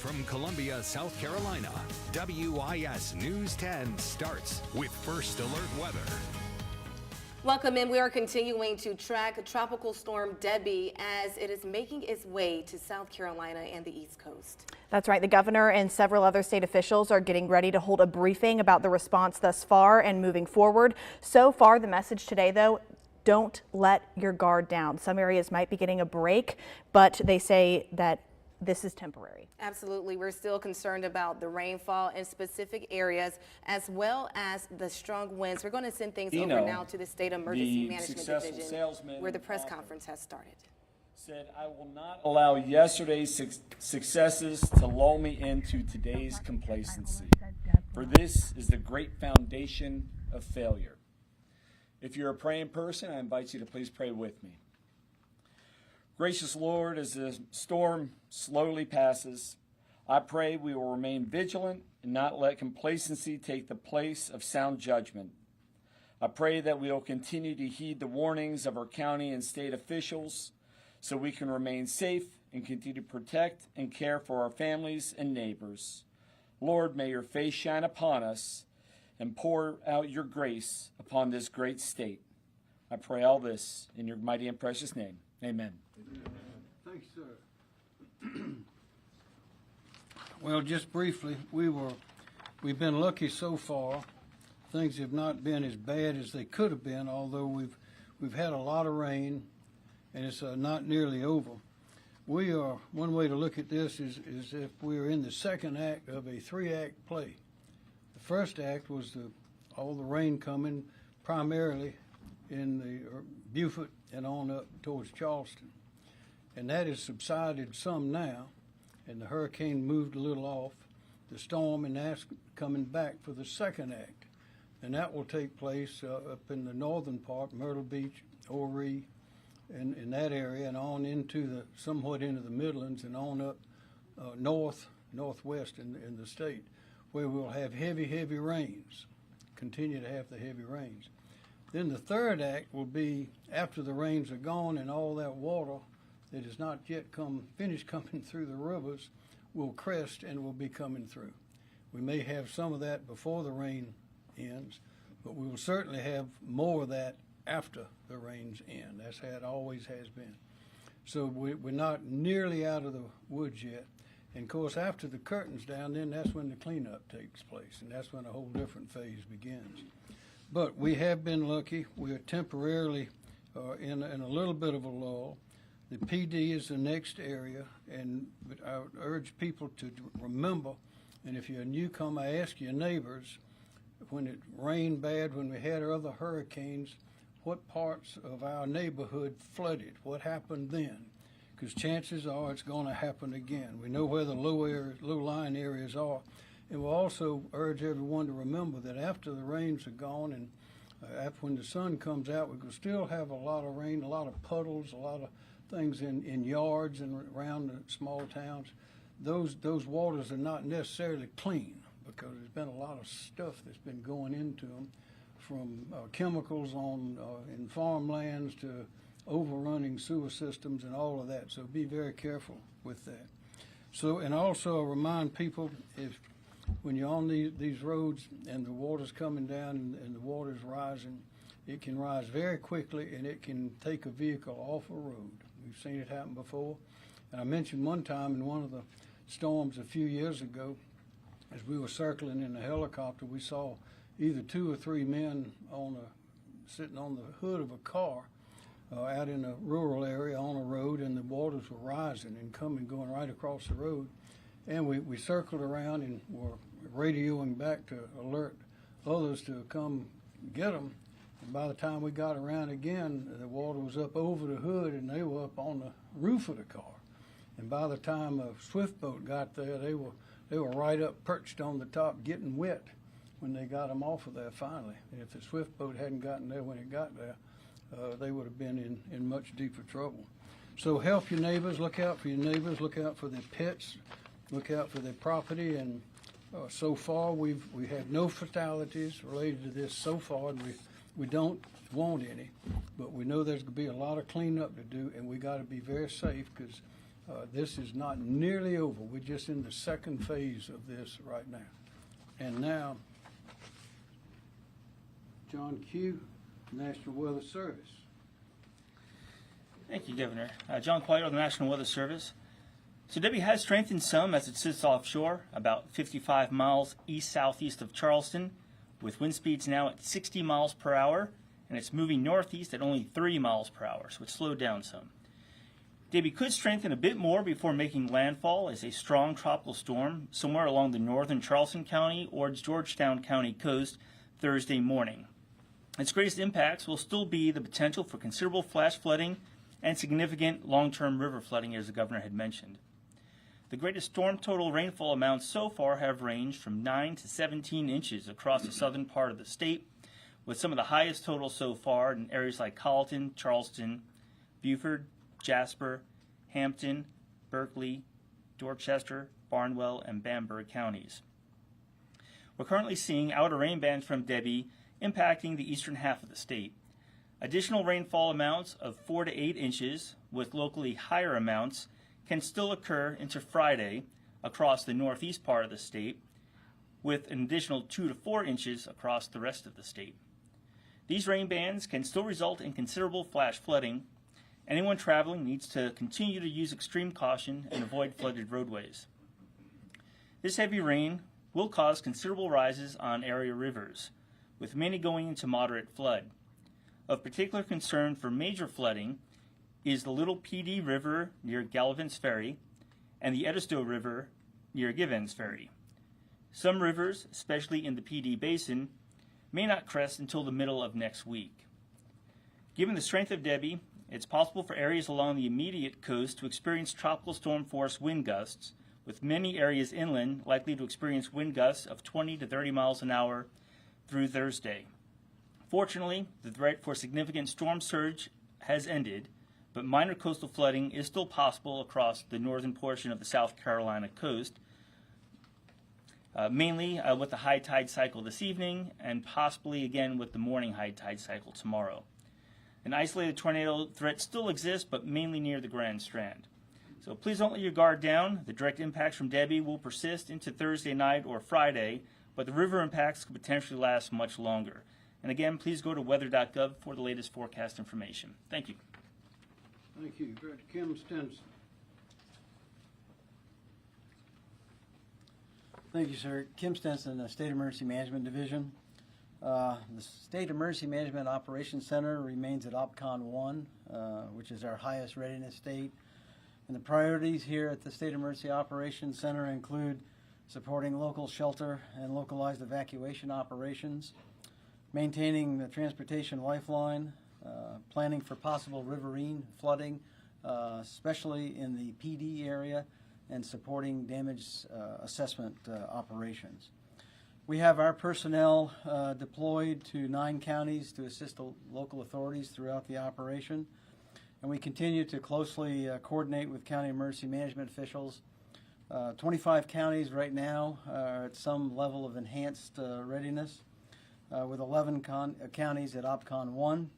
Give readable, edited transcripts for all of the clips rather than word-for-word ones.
From Columbia, South Carolina, WIS News 10 starts with First Alert Weather. Welcome in. We are continuing to track Tropical Storm Debby as it is making its way to South Carolina and the East Coast. That's right. The governor and several other state officials are getting ready to hold a briefing about the response thus far and moving forward. So far, the message today, though, don't let your guard down. Some areas might be getting a break, but they say that this is temporary. Absolutely. We're still concerned about the rainfall in specific areas as well as the strong winds. We're going to send things over now to the State Emergency Management Division where the press conference has started. Said, I will not allow yesterday's successes to lull me into today's complacency, for this is the great foundation of failure. If you're a praying person, I invite you to please pray with me. Gracious Lord, as the storm slowly passes, I pray we will remain vigilant and not let complacency take the place of sound judgment. I pray that we will continue to heed the warnings of our county and state officials so we can remain safe and continue to protect and care for our families and neighbors. Lord, may your face shine upon us and pour out your grace upon this great state. I pray all this in your mighty and precious name. Amen. Thanks, sir. Well, just briefly, we've been lucky so far. Things have not been as bad as they could have been, although we've had a lot of rain, and it's not nearly over. One way to look at this is if we are in the second act of a three-act play. The first act was all the rain coming primarily in the Beaufort and on up towards Charleston. And that has subsided some now, and the hurricane moved a little off the storm, and that's coming back for the second act. And that will take place up in the northern part, Myrtle Beach, Horry, and in that area, and on into somewhat into the Midlands and on up northwest in the state, where we'll have heavy rains, continue to have the heavy rains. Then the third act will be after the rains are gone and all that water that has not yet finished coming through the rivers will crest and will be coming through. We may have some of that before the rain ends, but we will certainly have more of that after the rains end. That's how it always has been. So we're not nearly out of the woods yet. And of course, after the curtain's down, then that's when the cleanup takes place, and that's when a whole different phase begins. But we have been lucky. We are temporarily in a little bit of a lull. The PD is the next area, and I would urge people to remember, and if you're a newcomer, ask your neighbors, when it rained bad, when we had other hurricanes, what parts of our neighborhood flooded? What happened then? Because chances are it's going to happen again. We know where the low-lying areas are. And we'll also urge everyone to remember that after the rains are gone and after when the sun comes out, we will still have a lot of rain, a lot of puddles, a lot of things in yards and around the small towns. Those waters are not necessarily clean because there's been a lot of stuff that's been going into them, from chemicals in farmlands to overrunning sewer systems and all of that. So be very careful with that. So, and also remind people, when you're on these roads and the water's coming down and the water's rising, it can rise very quickly and it can take a vehicle off a road. We've seen it happen before. And I mentioned one time in one of the storms a few years ago, as we were circling in a helicopter, we saw either 2 or 3 men sitting on the hood of a car out in a rural area on a road, and the waters were rising and going right across the road. And we circled around and were radioing back to alert others to come get them. And by the time we got around again, the water was up over the hood and they were up on the roof of the car. And by the time a swift boat got there, they were right up perched on the top getting wet when they got them off of there finally. And if the swift boat hadn't gotten there when it got there, they would have been in much deeper trouble. So help your neighbors, look out for your neighbors, look out for their pets, look out for their property. And so far we have no fatalities related to this so far, and we don't want any, but we know there's going to be a lot of cleanup to do, and we got to be very safe because This is not nearly over. We're just in the second phase of this right now. And now, John Q., National Weather Service. Thank you, Governor. John Quayle of the National Weather Service. So Debby has strengthened some as it sits offshore, about 55 miles east-southeast of Charleston, with wind speeds now at 60 miles per hour, and it's moving northeast at only 30 miles per hour, so it's slowed down some. Debby could strengthen a bit more before making landfall as a strong tropical storm somewhere along the northern Charleston County or Georgetown County coast Thursday morning. Its greatest impacts will still be the potential for considerable flash flooding and significant long-term river flooding, as the governor had mentioned. The greatest storm total rainfall amounts so far have ranged from 9 to 17 inches across the southern part of the state, with some of the highest totals so far in areas like Colleton, Charleston, Beaufort, Jasper, Hampton, Berkeley, Dorchester, Barnwell, and Bamberg counties. We're currently seeing outer rain bands from Debby impacting the eastern half of the state. Additional rainfall amounts of 4 to 8 inches, with locally higher amounts, can still occur into Friday across the northeast part of the state, with an additional 2 to 4 inches across the rest of the state. These rain bands can still result in considerable flash flooding. Anyone traveling needs to continue to use extreme caution and avoid flooded roadways. This heavy rain will cause considerable rises on area rivers, with many going into moderate flood. Of particular concern for major flooding is the Little PD River near Gallivan's Ferry and the Edisto River near Givens Ferry. Some rivers, especially in the PD Basin, may not crest until the middle of next week. Given the strength of Debby, it's possible for areas along the immediate coast to experience tropical storm force wind gusts, with many areas inland likely to experience wind gusts of 20 to 30 miles an hour through Thursday. Fortunately, the threat for significant storm surge has ended, but minor coastal flooding is still possible across the northern portion of the South Carolina coast, mainly with the high tide cycle this evening and possibly again with the morning high tide cycle tomorrow. An isolated tornado threat still exists, but mainly near the Grand Strand. So please don't let your guard down. The direct impacts from Debby will persist into Thursday night or Friday, but the river impacts could potentially last much longer. And again, please go to weather.gov for the latest forecast information. Thank you. Thank you. Director Kim Stenson. Thank you, sir. Kim Stenson, State Emergency Management Division. The State Emergency Management Operations Center remains at OPCON 1, which is our highest readiness state. And the priorities here at the State Emergency Operations Center include supporting local shelter and localized evacuation operations, maintaining the transportation lifeline, planning for possible riverine flooding, especially in the PD area, and supporting damage assessment operations. We have our personnel deployed to 9 counties to assist the local authorities throughout the operation, and we continue to closely coordinate with county emergency management officials. 25 counties right now are at some level of enhanced readiness, with 11 counties at OPCON 1,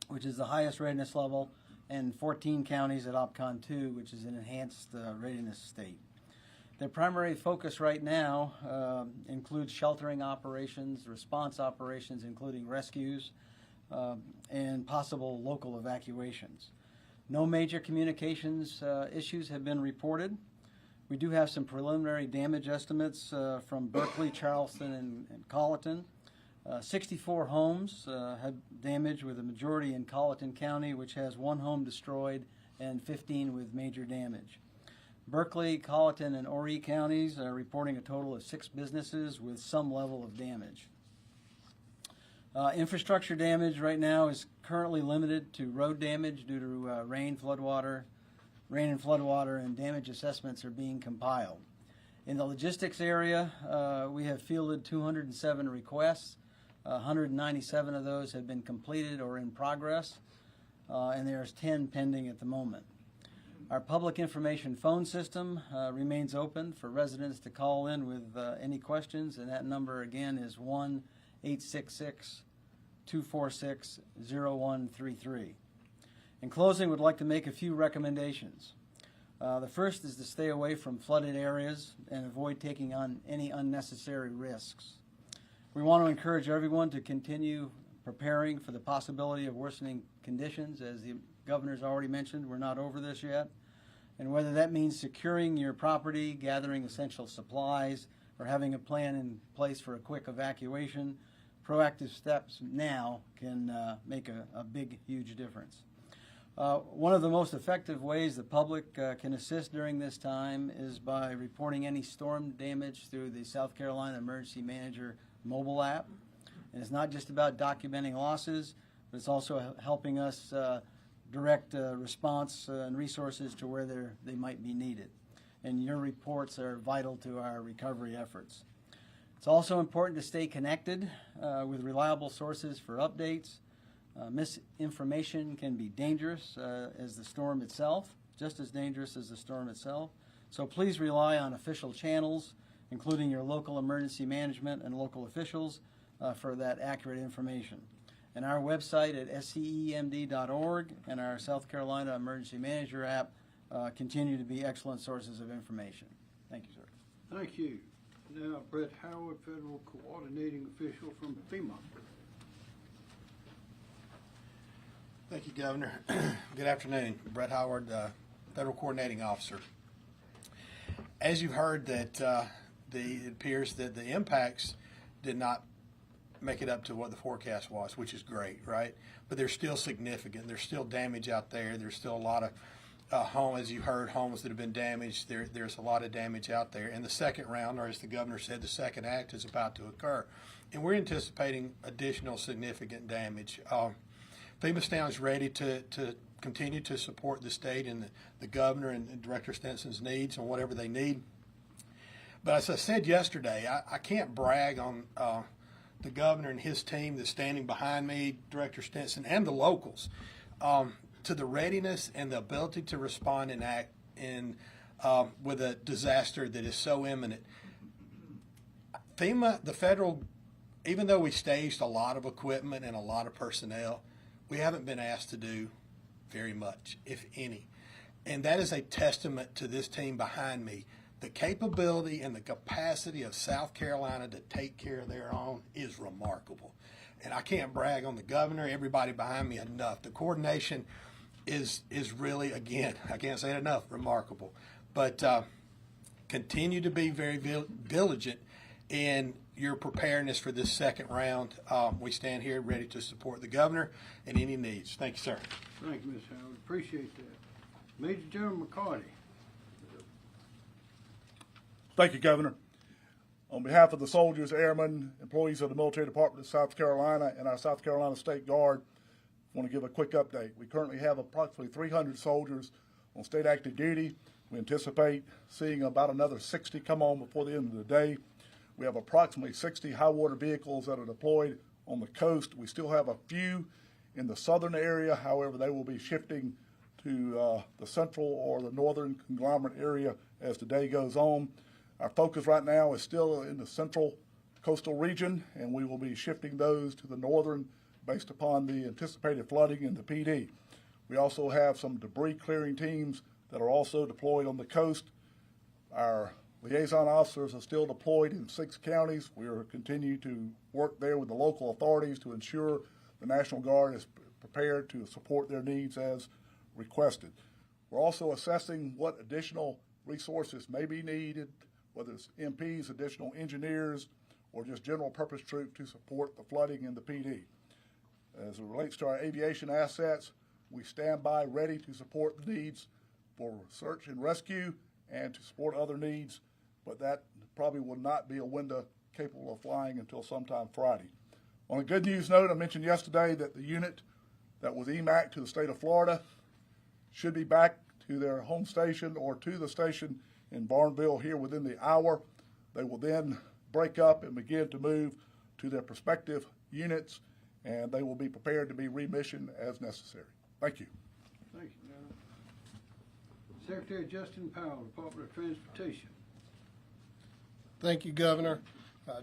which is the highest readiness level, and 14 counties at OPCON 2, which is an enhanced readiness state. Their primary focus right now includes sheltering operations, response operations, including rescues, and possible local evacuations. No major communications issues have been reported. We do have some preliminary damage estimates from Berkeley, Charleston, and Colleton. 64 homes had damage, with a majority in Colleton County, which has 1 home destroyed and 15 with major damage. Berkeley, Colleton, and Horry counties are reporting a total of 6 businesses with some level of damage. Infrastructure damage right now is currently limited to road damage due to rain and floodwater, and damage assessments are being compiled. In the logistics area, we have fielded 207 requests. 197 of those have been completed or in progress, and there's 10 pending at the moment. Our public information phone system remains open for residents to call in with any questions, and that number again is 1-866-246-0133. In closing, we'd like to make a few recommendations. The first is to stay away from flooded areas and avoid taking on any unnecessary risks. We want to encourage everyone to continue preparing for the possibility of worsening conditions. As the governor's already mentioned, we're not over this yet. And whether that means securing your property, gathering essential supplies, or having a plan in place for a quick evacuation, proactive steps now can make a big, huge difference. One of the most effective ways the public can assist during this time is by reporting any storm damage through the South Carolina Emergency Manager mobile app. And it's not just about documenting losses, but it's also helping us direct response and resources to where they might be needed. And your reports are vital to our recovery efforts. It's also important to stay connected with reliable sources for updates. Misinformation can be dangerous as the storm itself, just as dangerous as the storm itself. So please rely on official channels, including your local emergency management and local officials, for that accurate information. And our website at scemd.org and our South Carolina Emergency Manager app continue to be excellent sources of information. Thank you, sir. Thank you. Now, Brett Howard, Federal Coordinating Official from FEMA. Thank you, Governor. Good afternoon. Brett Howard, Federal Coordinating Officer. As you've heard, that it appears that the impacts did not make it up to what the forecast was, which is great, right? But they're still significant. There's still damage out there. There's still a lot of homes, as you heard, homes that have been damaged. There's a lot of damage out there. And the second round, or as the governor said, the second act is about to occur. And we're anticipating additional significant damage. FEMA stands ready to continue to support the state and the governor and Director Stinson's needs and whatever they need. But as I said yesterday, I can't brag on the governor and his team that's standing behind me, Director Stinson, and the locals, to the readiness and the ability to respond and act with a disaster that is so imminent. FEMA, the federal, even though we staged a lot of equipment and a lot of personnel, we haven't been asked to do very much, if any. And that is a testament to this team behind me. The capability and the capacity of South Carolina to take care of their own is remarkable. And I can't brag on the governor, everybody behind me enough. The coordination is really, again, I can't say it enough, remarkable. But continue to be very diligent in your preparedness for this second round. We stand here ready to support the governor and any needs. Thank you, sir. Thank you, Ms. Howard. Appreciate that. Major General McCarty. Thank you, Governor. On behalf of the soldiers, airmen, employees of the Military Department of South Carolina and our South Carolina State Guard, I want to give a quick update. We currently have approximately 300 soldiers on state active duty. We anticipate seeing about another 60 come on before the end of the day. We have approximately 60 high water vehicles that are deployed on the coast. We still have a few in the southern area. However, they will be shifting to the central or the northern conglomerate area as the day goes on. Our focus right now is still in the central coastal region, and we will be shifting those to the northern based upon the anticipated flooding in the PD. We also have some debris clearing teams that are also deployed on the coast. Our liaison officers are still deployed in 6 counties. We are continuing to work there with the local authorities to ensure the National Guard is prepared to support their needs as requested. We're also assessing what additional resources may be needed, whether it's MPs, additional engineers, or just general purpose troops to support the flooding in the PD. As it relates to our aviation assets, we stand by ready to support the needs for search and rescue and to support other needs, but that probably will not be a window capable of flying until sometime Friday. On a good news note, I mentioned yesterday that the unit that was EMAC to the state of Florida should be back to their home station or to the station in Barnville here within the hour. They will then break up and begin to move to their prospective units, and they will be prepared to be remissioned as necessary. Thank you. Thank you, General. Secretary Justin Powell, Department of Transportation. Thank you, Governor.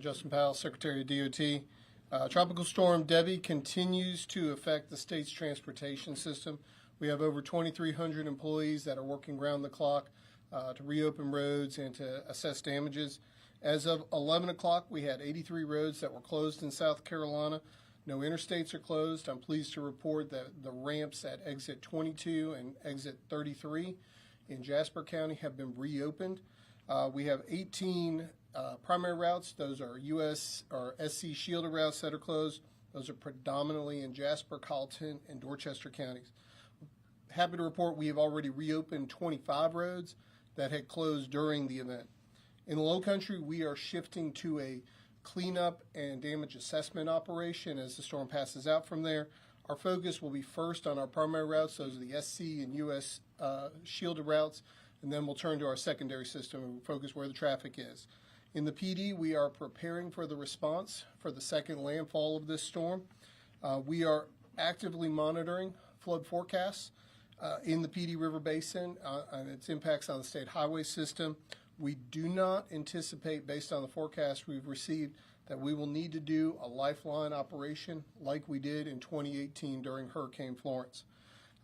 Justin Powell, Secretary of DOT. Tropical Storm Debby continues to affect the state's transportation system. We have over 2,300 employees that are working round the clock to reopen roads and to assess damages. As of 11 o'clock, we had 83 roads that were closed in South Carolina. No interstates are closed. I'm pleased to report that the ramps at exit 22 and exit 33 in Jasper County have been reopened. We have 18 primary routes. Those are U.S. or SC shielded routes that are closed. Those are predominantly in Jasper, Colleton, and Dorchester counties. Happy to report we have already reopened 25 roads that had closed during the event. In the Low Country, we are shifting to a cleanup and damage assessment operation as the storm passes out from there. Our focus will be first on our primary routes, those are the SC and US shielded routes, and then we'll turn to our secondary system and focus where the traffic is. In the PD, we are preparing for the response for the second landfall of this storm. We are actively monitoring flood forecasts in the PD River Basin and its impacts on the state highway system. We do not anticipate, based on the forecast we've received, that we will need to do a lifeline operation like we did in 2018 during Hurricane Florence.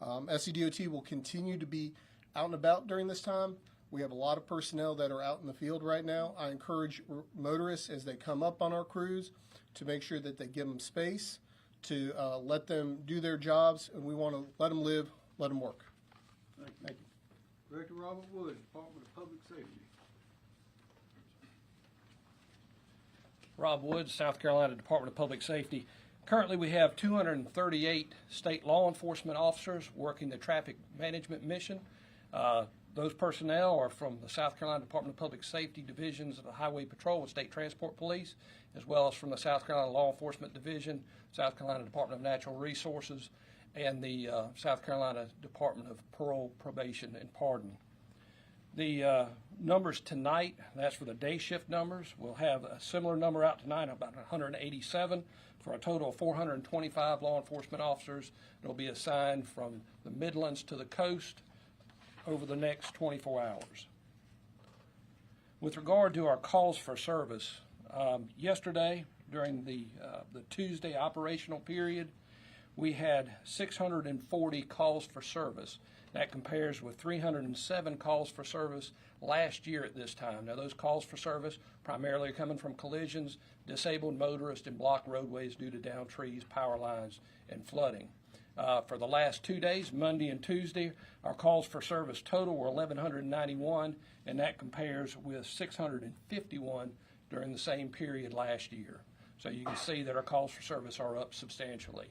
SCDOT will continue to be out and about during this time. We have a lot of personnel that are out in the field right now. I encourage motorists as they come up on our crews to make sure that they give them space, to let them do their jobs, and we want to let them live, let them work. Thank you. Director Robert Wood, Department of Public Safety. Rob Woods, South Carolina Department of Public Safety. Currently, we have 238 state law enforcement officers working the traffic management mission. Those personnel are from the South Carolina Department of Public Safety divisions of the Highway Patrol and State Transport Police, as well as from the South Carolina Law Enforcement Division, South Carolina Department of Natural Resources, and the South Carolina Department of Parole, Probation, and Pardon. The numbers tonight, that's for the day shift numbers. We'll have a similar number out tonight, about 187, for a total of 425 law enforcement officers that will be assigned from the Midlands to the coast over the next 24 hours. With regard to our calls for service, yesterday during the Tuesday operational period, we had 640 calls for service. That compares with 307 calls for service last year at this time. Now, those calls for service primarily are coming from collisions, disabled motorists, and blocked roadways due to downed trees, power lines, and flooding. For the last 2 days, Monday and Tuesday, our calls for service total were 1,191, and that compares with 651 during the same period last year. So you can see that our calls for service are up substantially.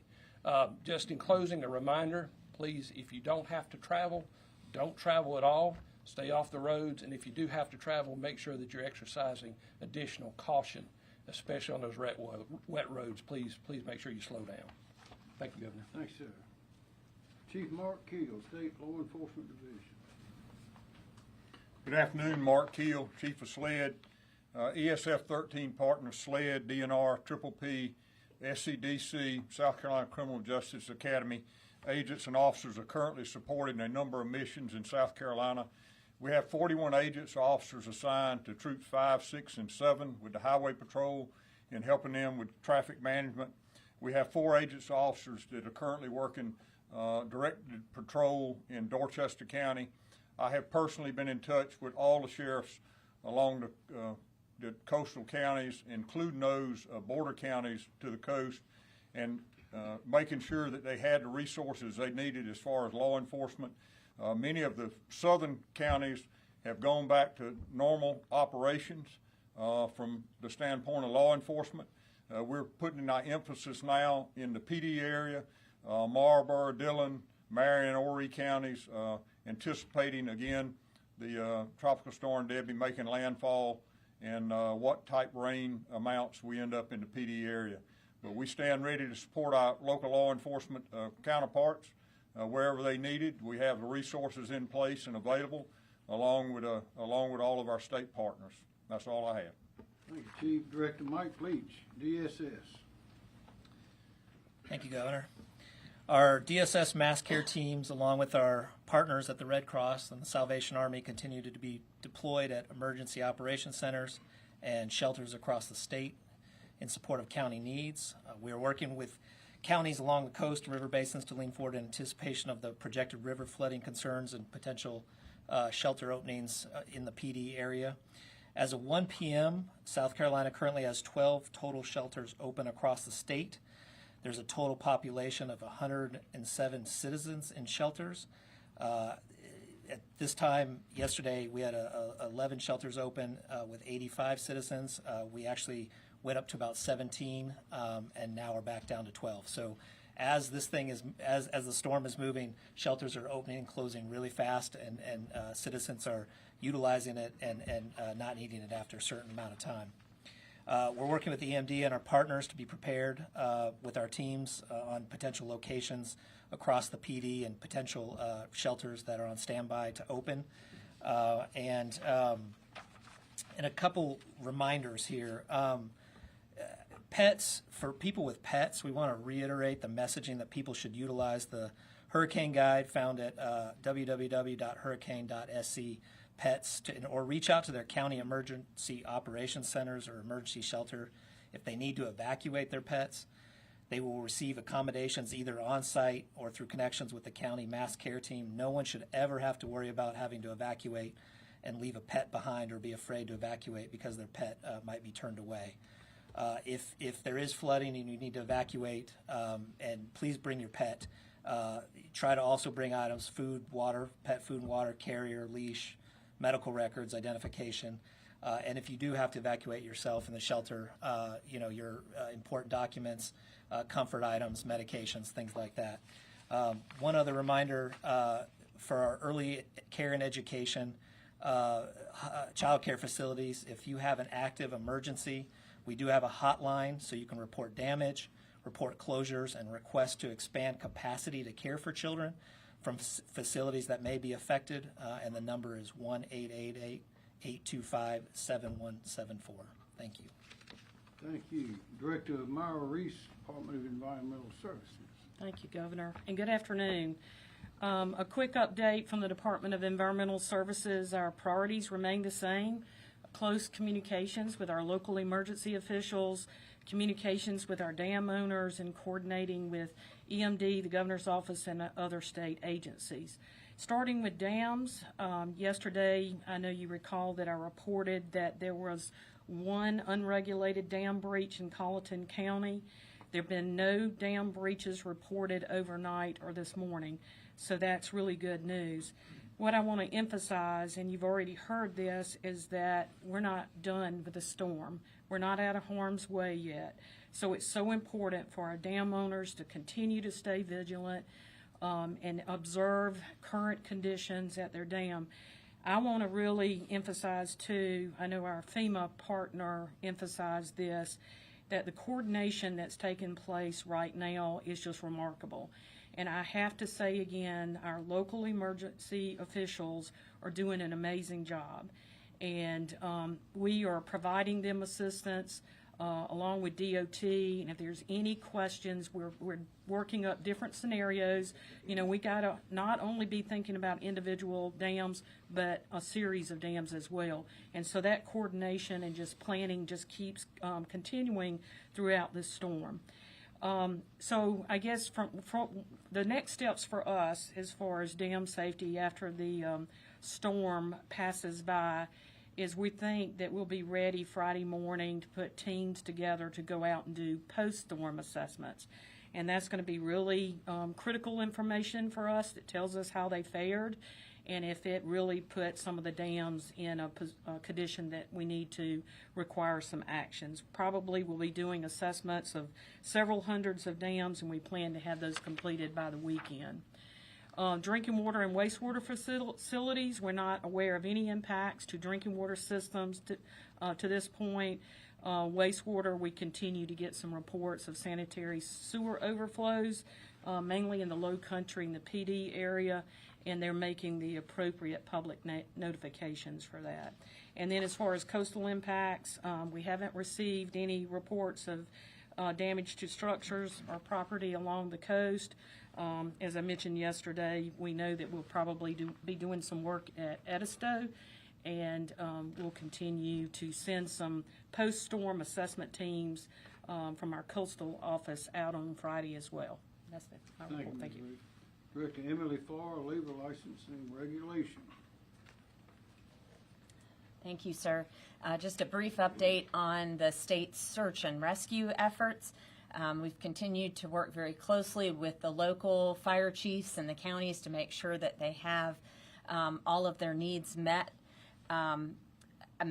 Just in closing, a reminder, please, if you don't have to travel, don't travel at all. Stay off the roads, and if you do have to travel, make sure that you're exercising additional caution, especially on those wet roads. Please make sure you slow down. Thank you, Governor. Thanks, sir. Chief Mark Keel, State Law Enforcement Division. Good afternoon, Mark Keel, Chief of SLED. ESF 13 partners, SLED, DNR, Triple P, SCDC, South Carolina Criminal Justice Academy. Agents and officers are currently supporting a number of missions in South Carolina. We have 41 agents or officers assigned to Troops 5, 6, and 7 with the Highway Patrol in helping them with traffic management. We have 4 agents or officers that are currently working directed patrol in Dorchester County. I have personally been in touch with all the sheriffs along the coastal counties, including those border counties to the coast, and making sure that they had the resources they needed as far as law enforcement. Many of the southern counties have gone back to normal operations from the standpoint of law enforcement. We're putting our emphasis now in the PD area, Marlboro, Dillon, Marion, Horry counties, anticipating again the Tropical Storm Debby making landfall and what type rain amounts we end up in the PD area. But we stand ready to support our local law enforcement counterparts wherever they need it. We have the resources in place and available, along with all of our state partners. That's all I have. Thank you, Chief. Director Mike Leach, DSS. Thank you, Governor. Our DSS mass care teams, along with our partners at the Red Cross and the Salvation Army, continue to be deployed at emergency operations centers and shelters across the state in support of county needs. We are working with counties along the coast and river basins to lean forward in anticipation of the projected river flooding concerns and potential shelter openings in the PD area. As of 1 p.m., South Carolina currently has 12 total shelters open across the state. There's a total population of 107 citizens in shelters. At this time, yesterday, we had 11 shelters open with 85 citizens. We actually went up to about 17, and now we're back down to 12. So as this thing is, as the storm is moving, shelters are opening and closing really fast, and citizens are utilizing it and not needing it after a certain amount of time. We're working with the EMD and our partners to be prepared with our teams on potential locations across the PD and potential shelters that are on standby to open. And a couple reminders here. Pets, for people with pets, we want to reiterate the messaging that people should utilize the hurricane guide found at www.hurricane.sc pets or reach out to their county emergency operations centers or emergency shelter if they need to evacuate their pets. They will receive accommodations either on site or through connections with the county mass care team. No one should ever have to worry about having to evacuate and leave a pet behind or be afraid to evacuate because their pet might be turned away. If there is flooding and you need to evacuate, and please bring your pet. Try to also bring items, food, water, pet food and water, carrier, leash, medical records, identification. And if you do have to evacuate yourself in the shelter, your important documents, comfort items, medications, things like that. One other reminder for our early care and education, child care facilities, if you have an active emergency, we do have a hotline so you can report damage, report closures, and request to expand capacity to care for children from facilities that may be affected, and the number is 1-888-825-7174. Thank you. Thank you. Director Myra Reese, Department of Environmental Services. Thank you, Governor, and good afternoon. A quick update from the Department of Environmental Services. Our priorities remain the same. Close communications with our local emergency officials, communications with our dam owners, and coordinating with EMD, the Governor's Office, and other state agencies. Starting with dams, yesterday I know you recall that I reported that there was one unregulated dam breach in Colleton County. There have been no dam breaches reported overnight or this morning, so that's really good news. What I want to emphasize, and you've already heard this, is that we're not done with the storm. We're not out of harm's way yet. So it's so important for our dam owners to continue to stay vigilant and observe current conditions at their dam. I want to really emphasize, too, I know our FEMA partner emphasized this, that the coordination that's taking place right now is just remarkable. And I have to say again, our local emergency officials are doing an amazing job. And we are providing them assistance along with DOT. And if there's any questions, we're working up different scenarios. You know, we got to not only be thinking about individual dams, but a series of dams as well. And so that coordination and just planning just keeps continuing throughout this storm. So I guess from the next steps for us as far as dam safety after the storm passes by is we think that we'll be ready Friday morning to put teams together to go out and do post-storm assessments. And that's going to be really critical information for us that tells us how they fared and if it really put some of the dams in a condition that we need to require some actions. Probably we'll be doing assessments of several hundreds of dams, and we plan to have those completed by the weekend. Drinking water and wastewater facilities, we're not aware of any impacts to drinking water systems to this point. Wastewater, we continue to get some reports of sanitary sewer overflows, mainly in the low country in the PD area, and they're making the appropriate public notifications for that. And then as far as coastal impacts, we haven't received any reports of damage to structures or property along the coast. As I mentioned yesterday, we know that we'll probably be doing some work at Edisto, and we'll continue to send some post-storm assessment teams from our coastal office out on Friday as well. That's my report. Thank you. Director Emily Farr, Labor Licensing Regulation. Thank you, sir. Just a brief update on the state's search and rescue efforts. We've continued to work very closely with the local fire chiefs and the counties to make sure that they have all of their needs met. I'm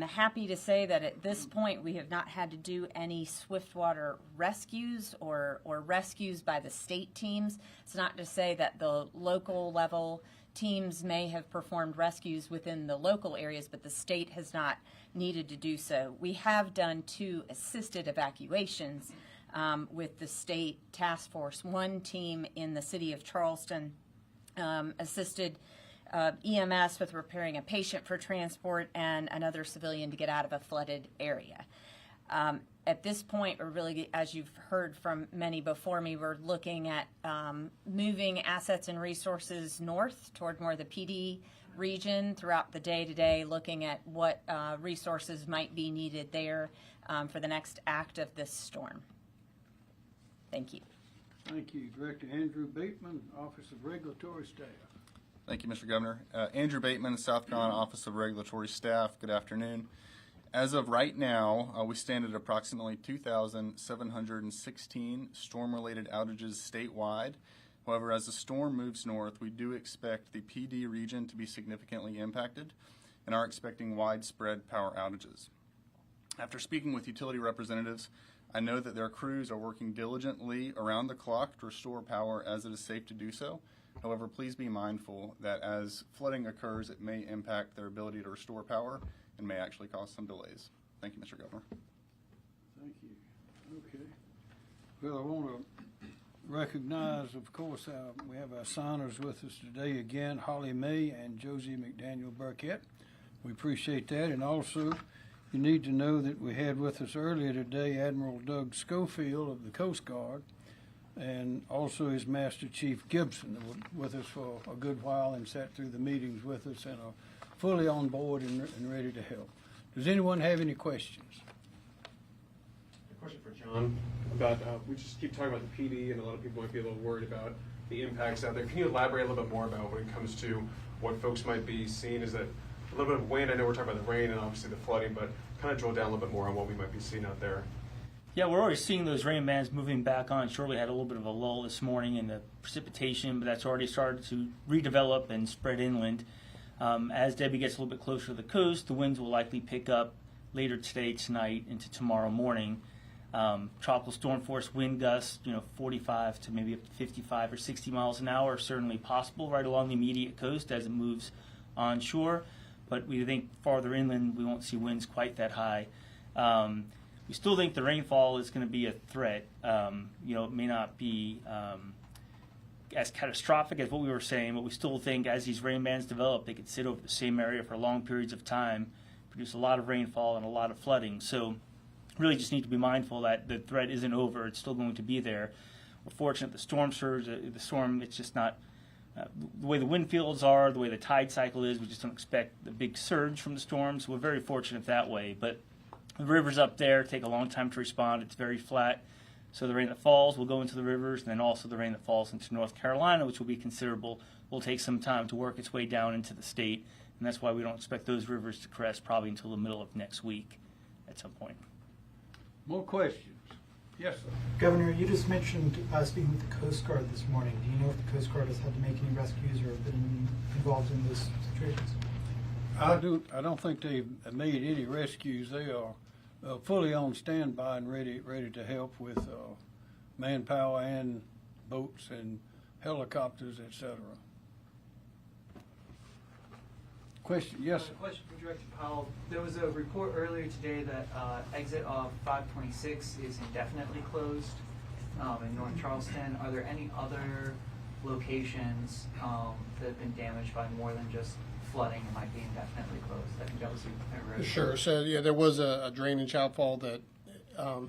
happy to say that at this point we have not had to do any swiftwater rescues or rescues by the state teams. It's not to say that the local level teams may have performed rescues within the local areas, but the state has not needed to do so. We have done 2 assisted evacuations with the state task force. One team in the city of Charleston assisted EMS with preparing a patient for transport and another civilian to get out of a flooded area. At this point, we're really, as you've heard from many before me, we're looking at moving assets and resources north toward more of the PD region throughout the day today, looking at what resources might be needed there for the next act of this storm. Thank you. Thank you. Director Andrew Bateman, Office of Regulatory Staff. Thank you, Mr. Governor. Andrew Bateman, South Carolina Office of Regulatory Staff. Good afternoon. As of right now, we stand at approximately 2,716 storm-related outages statewide. However, as the storm moves north, we do expect the PD region to be significantly impacted and are expecting widespread power outages. After speaking with utility representatives, I know that their crews are working diligently around the clock to restore power as it is safe to do so. However, please be mindful that as flooding occurs, it may impact their ability to restore power and may actually cause some delays. Thank you, Mr. Governor. Thank you. Okay. Well, I want to recognize, of course, we have our signers with us today again, Holly May and Josie McDaniel Burkett. We appreciate that. And also, you need to know that we had with us earlier today Admiral Doug Schofield of the Coast Guard, and also his Master Chief Gibson, that was with us for a good while and sat through the meetings with us and are fully on board and ready to help. Does anyone have any questions? A question for John about, we just keep talking about the PD, and a lot of people might be a little worried about the impacts out there. Can you elaborate a little bit more about when it comes to what folks might be seeing? Is that a little bit of wind? I know we're talking about the rain and obviously the flooding, but kind of drill down a little bit more on what we might be seeing out there. Yeah, we're already seeing those rain bands moving back on shore. We had a little bit of a lull this morning in the precipitation, but that's already started to redevelop and spread inland. As Debbie gets a little bit closer to the coast, the winds will likely pick up later today, tonight, into tomorrow morning. Tropical storm force wind gusts, 45 to maybe up to 55 or 60 miles an hour are certainly possible right along the immediate coast as it moves onshore. But we think farther inland, we won't see winds quite that high. We still think the rainfall is going to be a threat. It may not be as catastrophic as what we were saying, but we still think as these rain bands develop, they could sit over the same area for long periods of time, produce a lot of rainfall and a lot of flooding. So really just need to be mindful that the threat isn't over. It's still going to be there. We're fortunate the storm surge, it's just not the way the wind fields are, the way the tide cycle is. We just don't expect the big surge from the storms. We're very fortunate that way. But the rivers up there take a long time to respond. It's very flat. So the rain that falls will go into the rivers, and then also the rain that falls into North Carolina, which will be considerable, will take some time to work its way down into the state. And that's why we don't expect those rivers to crest probably until the middle of next week at some point. More questions? Yes, sir. Governor, you just mentioned speaking with the Coast Guard this morning. Do you know if the Coast Guard has had to make any rescues or been involved in those situations? I don't think they've made any rescues. They are fully on standby and ready to help with manpower and boats and helicopters, etc. Question? Yes, sir. Question for Director Powell. There was a report earlier today that exit off 526 is indefinitely closed in North Charleston. Are there any other locations that have been damaged by more than just flooding and might be indefinitely closed? I think that was a Sure. So, yeah, there was a drainage outfall that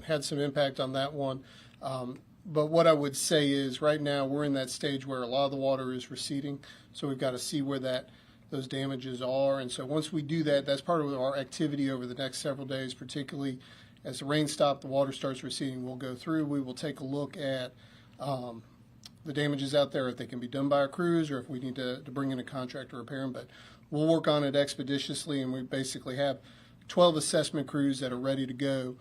had some impact on that one. But what I would say is right now we're in that stage where a lot of the water is receding. So we've got to see where those damages are. And so once we do that, that's part of our activity over the next several days, particularly as the rain stops, the water starts receding, we'll go through. We will take a look at the damages out there, if they can be done by our crews or if we need to bring in a contractor to repair them. But we'll work on it expeditiously, and we basically have 12 assessment crews that are ready to go,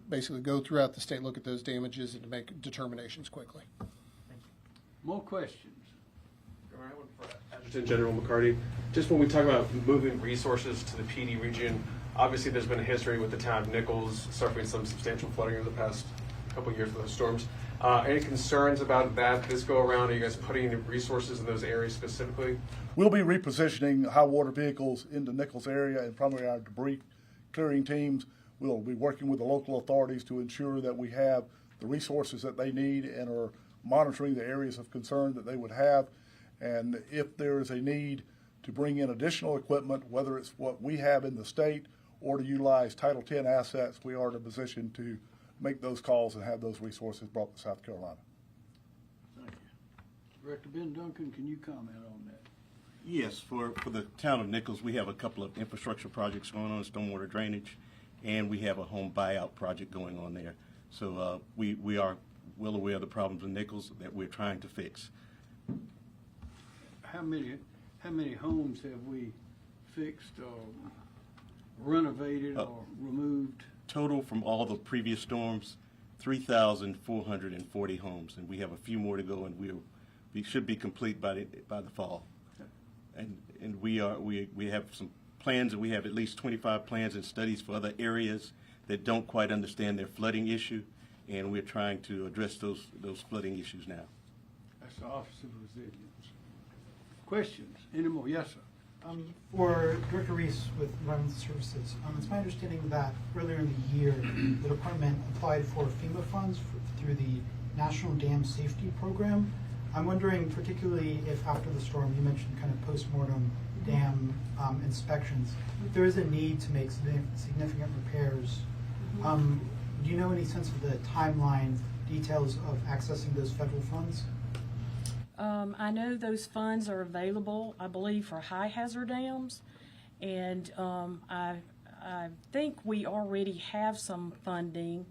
basically go throughout the state, look at those damages, and to make determinations quickly. More questions? I have one for Adjutant General McCarty. Just when we talk about moving resources to the PD region, obviously there's been a history with the town of Nichols suffering some substantial flooding over the past couple of years with those storms. Any concerns about that this go around? Are you guys putting resources in those areas specifically? We'll be repositioning high water vehicles into Nichols area, and probably our debris clearing teams will be working with the local authorities to ensure that we have the resources that they need and are monitoring the areas of concern that they would have. And if there is a need to bring in additional equipment, whether it's what we have in the state or to utilize Title X assets, we are in a position to make those calls and have those resources brought to South Carolina. Thank you. Director Ben Duncan, can you comment on that? Yes, for the town of Nichols, we have a couple of infrastructure projects going on, stormwater drainage, and we have a home buyout project going on there. So we are well aware of the problems in Nichols that we're trying to fix. How many homes have we fixed or renovated or removed? Total from all the previous storms, 3,440 homes, and we have a few more to go, and we should be complete by the fall. And we have some plans, and we have at least 25 plans and studies for other areas that don't quite understand their flooding issue, and we're trying to address those flooding issues now. That's the Office of Resilience. Questions? Any more? Yes, sir. For Director Reese with Environmental Services, it's my understanding that earlier in the year, the department applied for FEMA funds through the National Dam Safety Program. I'm wondering, particularly if after the storm, you mentioned kind of post-mortem dam inspections, if there is a need to make significant repairs. Do you know any sense of the timeline, details of accessing those federal funds? I know those funds are available, I believe, for high hazard dams, and I think we already have some funding,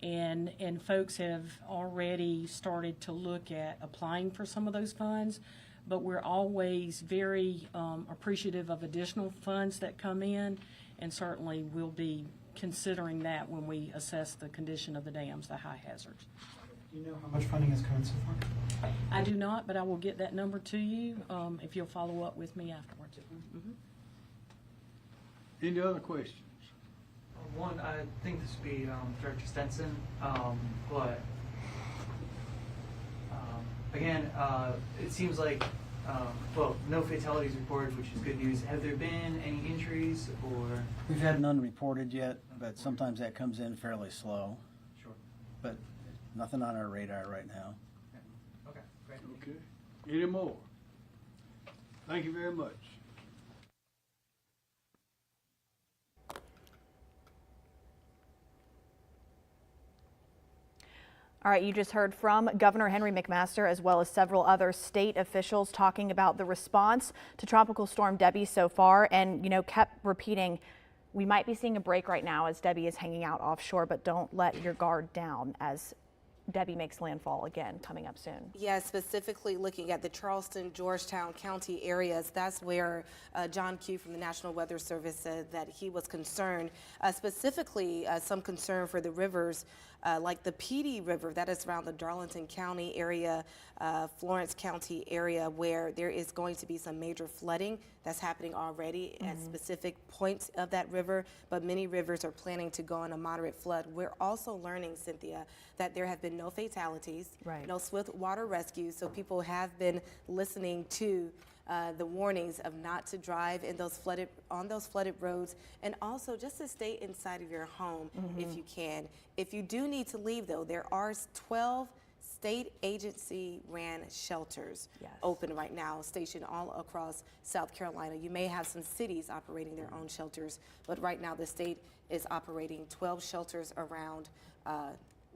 and folks have already started to look at applying for some of those funds, but we're always very appreciative of additional funds that come in, and certainly we'll be considering that when we assess the condition of the dams, the high hazards. Do you know how much funding has come in so far? I do not, but I will get that number to you if you'll follow up with me afterwards. Mm-hmm. Any other questions? One, I think this would be Director Stenson, but again, it seems like, well, no fatalities reported, which is good news. Have there been any injuries or? We've had none reported yet, but sometimes that comes in fairly slow. Sure. But nothing on our radar right now. Okay, great. Okay. Any more? Thank you very much. All right, you just heard from Governor Henry McMaster as well as several other state officials talking about the response to Tropical Storm Debby so far, and, you know, kept repeating, we might be seeing a break right now as Debby is hanging out offshore, but don't let your guard down as Debby makes landfall again coming up soon. Yeah, specifically looking at the Charleston, Georgetown County areas, that's where John Q from the National Weather Service said that he was concerned, specifically some concern for the rivers like the PD River that is around the Darlington County area, Florence County area, where there is going to be some major flooding that's happening already at specific points of that river, but many rivers are planning to go on a moderate flood. We're also learning, Cynthia, that there have been no fatalities, no swift water rescues, so people have been listening to the warnings of not to drive in those flooded roads, and also just to stay inside of your home if you can. If you do need to leave, though, there are 12 state agency ran shelters open right now, stationed all across South Carolina. You may have some cities operating their own shelters, but right now the state is operating 12 shelters around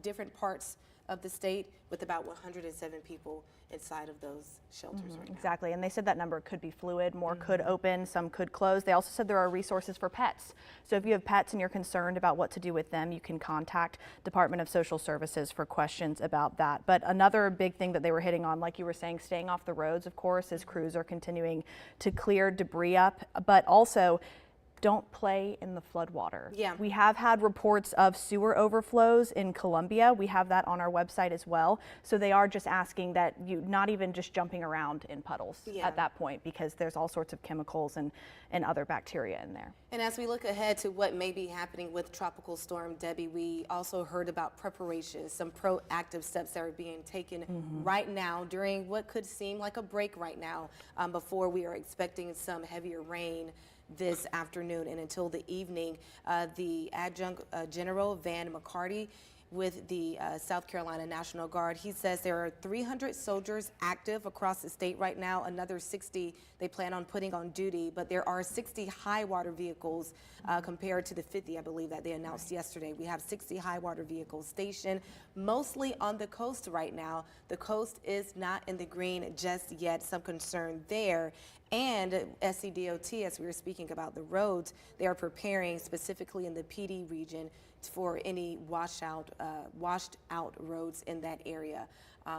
different parts of the state, with about 107 people inside of those shelters right now. Exactly, and they said that number could be fluid. More could open, some could close. They also said there are resources for pets. So if you have pets and you're concerned about what to do with them, you can contact Department of Social Services for questions about that. But another big thing that they were hitting on, like you were saying, staying off the roads, of course, as crews are continuing to clear debris up, but also don't play in the floodwater. Yeah. We have had reports of sewer overflows in Columbia. We have that on our website as well. So they are just asking that you not even just jumping around in puddles at that point, because there's all sorts of chemicals and other bacteria in there. And as we look ahead to what may be happening with Tropical Storm Debby, we also heard about preparations, some proactive steps that are being taken right now during what could seem like a break right now, before we are expecting some heavier rain this afternoon and until the evening. The Adjunct General Van McCarty with the South Carolina National Guard, he says there are 300 soldiers active across the state right now. Another 60 they plan on putting on duty, but there are 60 high water vehicles compared to the 50, I believe, that they announced yesterday. We have 60 high water vehicles stationed mostly on the coast right now. The coast is not in the green just yet, some concern there. And SCDOT, as we were speaking about the roads, they are preparing specifically in the PD region for any washed out roads in that area,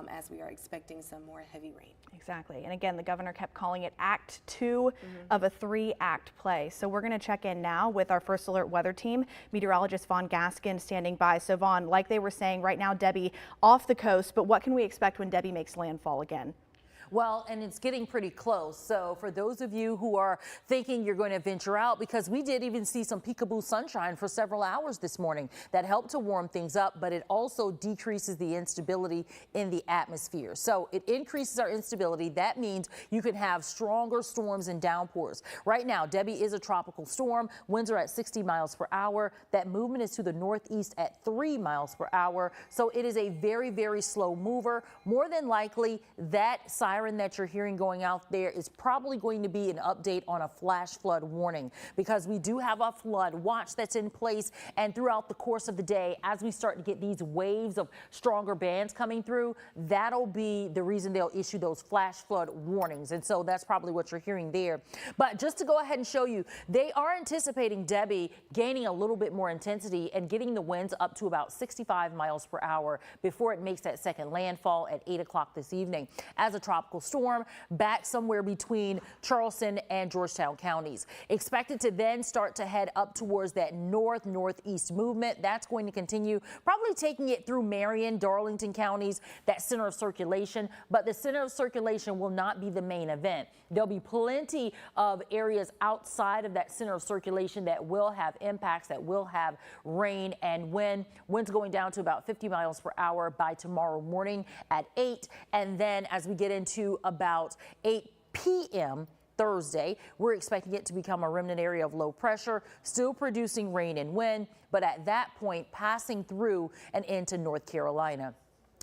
as we are expecting some more heavy rain. Exactly. And again, the governor kept calling it Act 2 of a 3-act play. So we're going to check in now with our First Alert weather team, meteorologist Vaughn Gaskin standing by. So Vaughn, like they were saying, right now Debby off the coast, but what can we expect when Debby makes landfall again? Well, and it's getting pretty close. So for those of you who are thinking you're going to venture out, because we did even see some peekaboo sunshine for several hours this morning that helped to warm things up, but it also decreases the instability in the atmosphere. So it increases our instability. That means you can have stronger storms and downpours. Right now, Debby is a tropical storm. Winds are at 60 miles per hour. That movement is to the northeast at 3 miles per hour. So it is a very, very slow mover. More than likely, that siren that you're hearing going out there is probably going to be an update on a flash flood warning, because we do have a flood watch that's in place. And throughout the course of the day, as we start to get these waves of stronger bands coming through, that'll be the reason they'll issue those flash flood warnings. And so that's probably what you're hearing there. But just to go ahead and show you, they are anticipating Debby gaining a little bit more intensity and getting the winds up to about 65 miles per hour before it makes that second landfall at 8 o'clock this evening as a tropical storm back somewhere between Charleston and Georgetown counties. Expected to then start to head up towards that northeast movement. That's going to continue, probably taking it through Marion, Darlington counties, that center of circulation. But the center of circulation will not be the main event. There'll be plenty of areas outside of that center of circulation that will have impacts, that will have rain and winds going down to about 50 miles per hour by tomorrow morning at 8. And then as we get into about 8 p.m. Thursday, we're expecting it to become a remnant area of low pressure, still producing rain and wind, but at that point passing through and into North Carolina.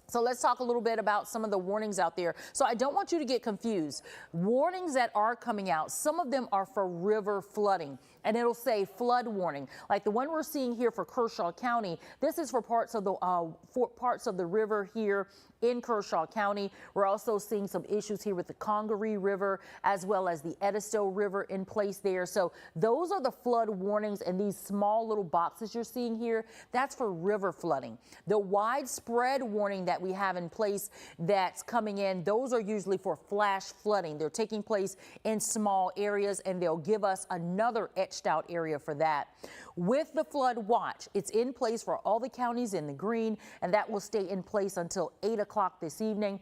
So let's talk a little bit about some of the warnings out there. So I don't want you to get confused. Warnings that are coming out, some of them are for river flooding, and it'll say flood warning. Like the one we're seeing here for Kershaw County, this is for parts of the river here in Kershaw County. We're also seeing some issues here with the Congaree River as well as the Edisto River in place there. So those are the flood warnings, and these small little boxes you're seeing here, that's for river flooding. The widespread warning that we have in place that's coming in, those are usually for flash flooding. They're taking place in small areas, and they'll give us another etched out area for that. With the flood watch, it's in place for all the counties in the green, and that will stay in place until 8 o'clock this evening.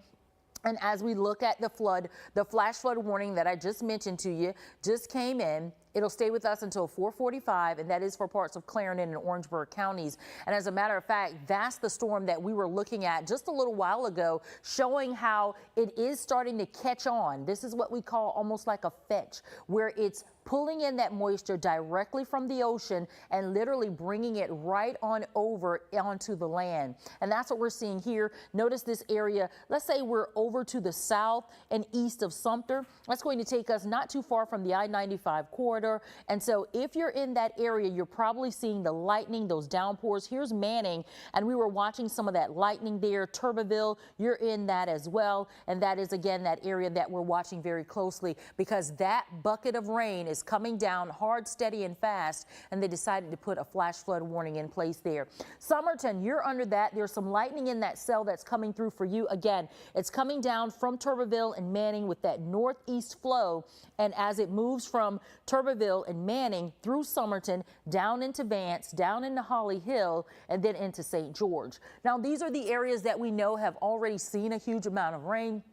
And as we look at the flash flood warning that I just mentioned to you just came in. It'll stay with us until 4:45, and that is for parts of Clarendon and Orangeburg counties. And as a matter of fact, that's the storm that we were looking at just a little while ago, showing how it is starting to catch on. This is what we call almost like a fetch, where it's pulling in that moisture directly from the ocean and literally bringing it right on over onto the land. And that's what we're seeing here. Notice this area. Let's say we're over to the south and east of Sumter. That's going to take us not too far from the I-95 corridor. corridor. And so if you're in that area, you're probably seeing the lightning, those downpours. Here's Manning, and we were watching some of that lightning there. Turbeville, you're in that as well. And that is, again, that area that we're watching very closely, because that bucket of rain is coming down hard, steady, and fast. And they decided to put a flash flood warning in place there. Somerton, you're under that. There's some lightning in that cell that's coming through for you. Again, it's coming down from Turbeville and Manning with that northeast flow. And as it moves from Turbeville and Manning through Somerton, down into Vance, down into Holly Hill, and then into St. George. Now, these are the areas that we know have already seen a huge amount of rain,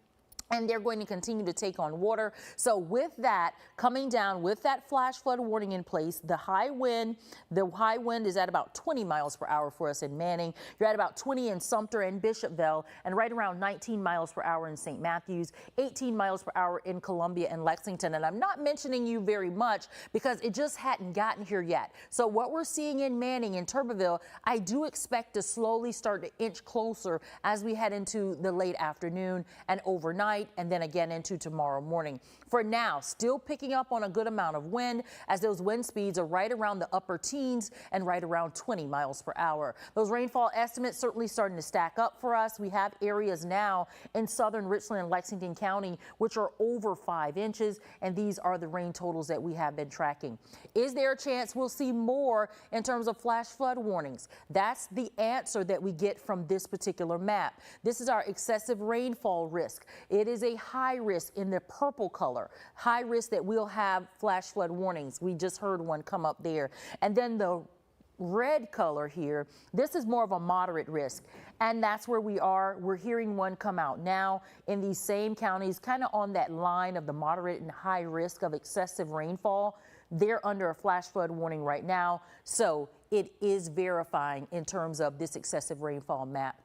and they're going to continue to take on water. So with that coming down, with that flash flood warning in place, the high wind is at about 20 miles per hour for us in Manning. You're at about 20 in Sumter and Bishopville, and right around 19 miles per hour in St. Matthews, 18 miles per hour in Columbia and Lexington. And I'm not mentioning you very much because it just hadn't gotten here yet. So what we're seeing in Manning and Turbeville, I do expect to slowly start to inch closer as we head into the late afternoon and overnight, and then again into tomorrow morning. For now, still picking up on a good amount of wind, as those wind speeds are right around the upper teens and right around 20 miles per hour. Those rainfall estimates certainly starting to stack up for us. We have areas now in southern Richland and Lexington County which are over 5 inches, and these are the rain totals that we have been tracking. Is there a chance we'll see more in terms of flash flood warnings? That's the answer that we get from this particular map. This is our excessive rainfall risk. It is a high risk in the purple color, high risk that we'll have flash flood warnings. We just heard one come up there. And then the red color here, this is more of a moderate risk. And that's where we are. We're hearing one come out now in these same counties, kind of on that line of the moderate and high risk of excessive rainfall. They're under a flash flood warning right now. So it is verifying in terms of this excessive rainfall map.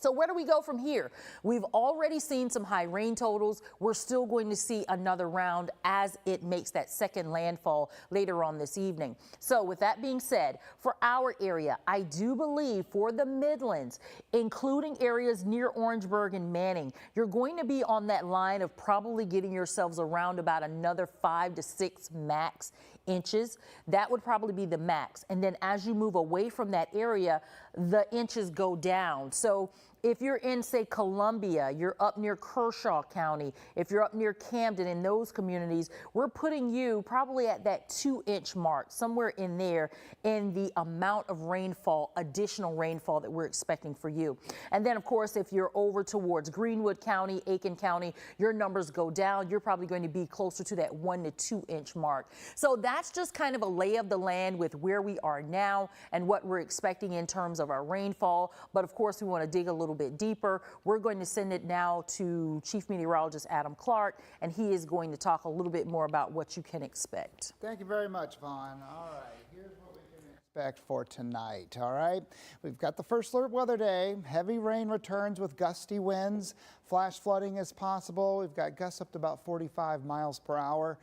So where do we go from here? We've already seen some high rain totals. We're still going to see another round as it makes that second landfall later on this evening. So with that being said, for our area, I do believe for the Midlands, including areas near Orangeburg and Manning, you're going to be on that line of probably getting yourselves around about another 5 to 6 max inches. That would probably be the max. And then as you move away from that area, the inches go down. So if you're in, say, Columbia, you're up near Kershaw County, if you're up near Camden in those communities, we're putting you probably at that 2-inch mark, somewhere in there in the amount of rainfall, additional rainfall that we're expecting for you. And then, of course, if you're over towards Greenwood County, Aiken County, your numbers go down. You're probably going to be closer to that 1 to 2 inch mark. So that's just kind of a lay of the land with where we are now and what we're expecting in terms of our rainfall. But of course, we want to dig a little bit deeper. We're going to send it now to Chief Meteorologist Adam Clark, and he is going to talk a little bit more about what you can expect. Thank you very much, Vaughn. All right, here's what we can expect for tonight. All right, we've got the first alert weather day. Heavy rain returns with gusty winds. Flash flooding is possible. We've got gusts up to about 45 miles per hour.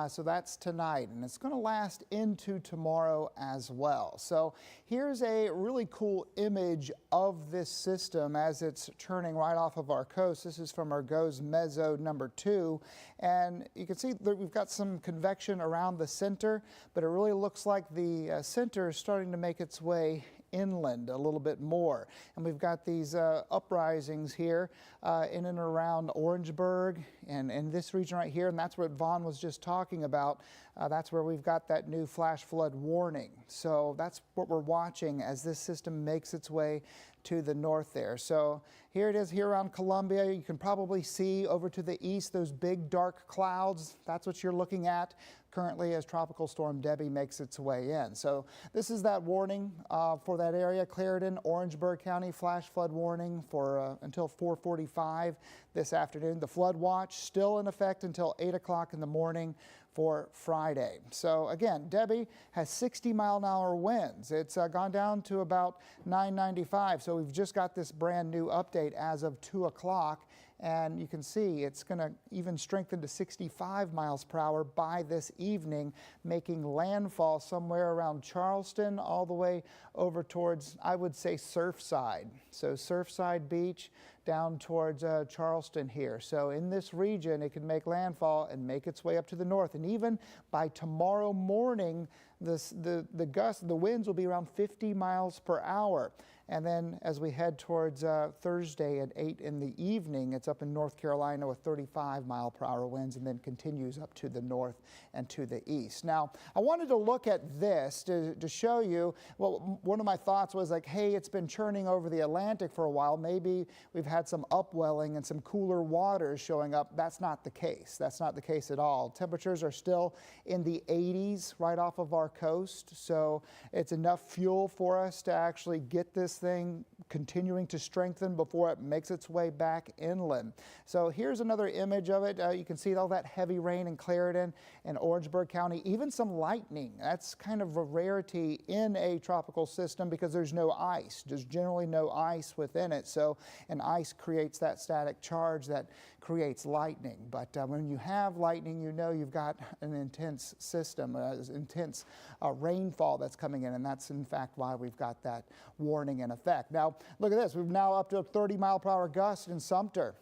So that's tonight, and it's going to last into tomorrow as well. So here's a really cool image of this system as it's turning right off of our coast. This is from our GOES Mezzo number 2. And you can see that we've got some convection around the center, but it really looks like the center is starting to make its way inland a little bit more. And we've got these uprisings here in and around Orangeburg and in this region right here, and that's what Vaughn was just talking about. That's where we've got that new flash flood warning. So that's what we're watching as this system makes its way to the north there. So here it is here around Columbia. You can probably see over to the east those big dark clouds. That's what you're looking at currently as Tropical Storm Debby makes its way in. So this is that warning for that area. Clarendon, Orangeburg County, flash flood warning for until 4:45 this afternoon. The flood watch still in effect until 8 o'clock in the morning for Friday. So again, Debby has 60-mile-an-hour winds. It's gone down to about 995. So we've just got this brand new update as of 2 o'clock. And you can see it's going to even strengthen to 65 miles per hour by this evening, making landfall somewhere around Charleston all the way over towards, I would say, Surfside. So Surfside Beach down towards Charleston here. So in this region, it can make landfall and make its way up to the north. And even by tomorrow morning, the winds will be around 50 miles per hour. And then as we head towards Thursday at 8 in the evening, it's up in North Carolina with 35-mile-per-hour winds, and then continues up to the north and to the east. Now, I wanted to look at this to show you, well, one of my thoughts was like, hey, it's been churning over the Atlantic for a while. Maybe we've had some upwelling and some cooler waters showing up. That's not the case. That's not the case at all. Temperatures are still in the 80s right off of our coast, so it's enough fuel for us to actually get this thing continuing to strengthen before it makes its way back inland. So here's another image of it. You can see all that heavy rain in Clarendon and Orangeburg County, even some lightning. That's kind of a rarity in a tropical system because there's no ice. There's generally no ice within it. So, and ice creates that static charge that creates lightning. But when you have lightning, you know you've got an intense system, intense rainfall that's coming in, and that's in fact why we've got that warning in effect. Now, look at this. We're now up to a 30-mile-per-hour gust in Sumter.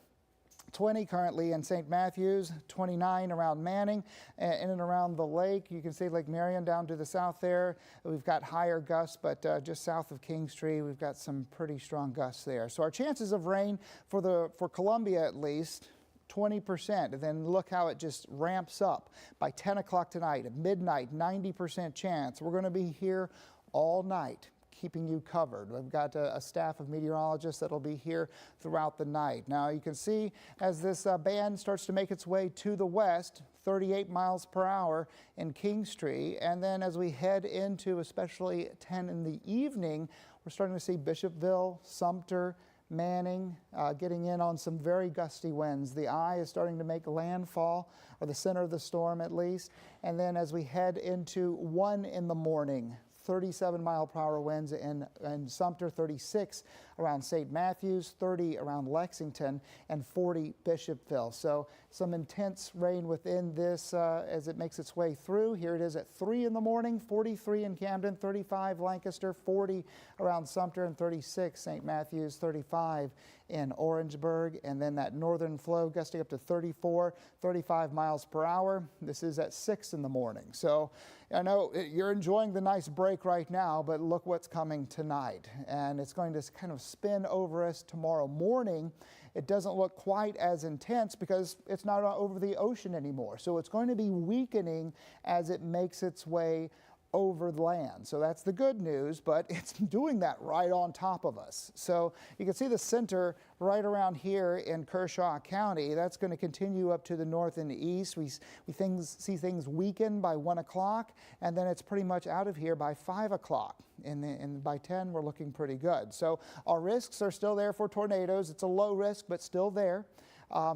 20 currently in St. Matthews, 29 around Manning, in and around the lake. You can see Lake Marion down to the south there. We've got higher gusts, but just south of Kingstree, we've got some pretty strong gusts there. So our chances of rain for Columbia at least, 20%. And then look how it just ramps up by 10 o'clock tonight. At midnight, 90% chance. We're going to be here all night, keeping you covered. We've got a staff of meteorologists that will be here throughout the night. Now you can see as this band starts to make its way to the west, 38 miles per hour in Kingstree, and then as we head into especially 10 in the evening, we're starting to see Bishopville, Sumter, Manning getting in on some very gusty winds. The eye is starting to make landfall, or the center of the storm at least, and then as we head into 1 in the morning, 37-mile-per-hour winds in Sumter, 36 around St. Matthews, 30 around Lexington, and 40 Bishopville. So some intense rain within this as it makes its way through. Here it is at 3 in the morning, 43 in Camden, 35 Lancaster, 40 around Sumter, and 36 St. Matthews, 35 in Orangeburg, and then that northern flow gusting up to 34, 35 miles per hour. This is at 6 in the morning. So I know you're enjoying the nice break right now, but look what's coming tonight. And it's going to kind of spin over us tomorrow morning. It doesn't look quite as intense because it's not over the ocean anymore. So it's going to be weakening as it makes its way over the land. So that's the good news, but it's doing that right on top of us. So you can see the center right around here in Kershaw County. That's going to continue up to the north and the east. We see things weaken by 1 o'clock, and then it's pretty much out of here by 5 o'clock. And by 10, we're looking pretty good. So our risks are still there for tornadoes. It's a low risk, but still there.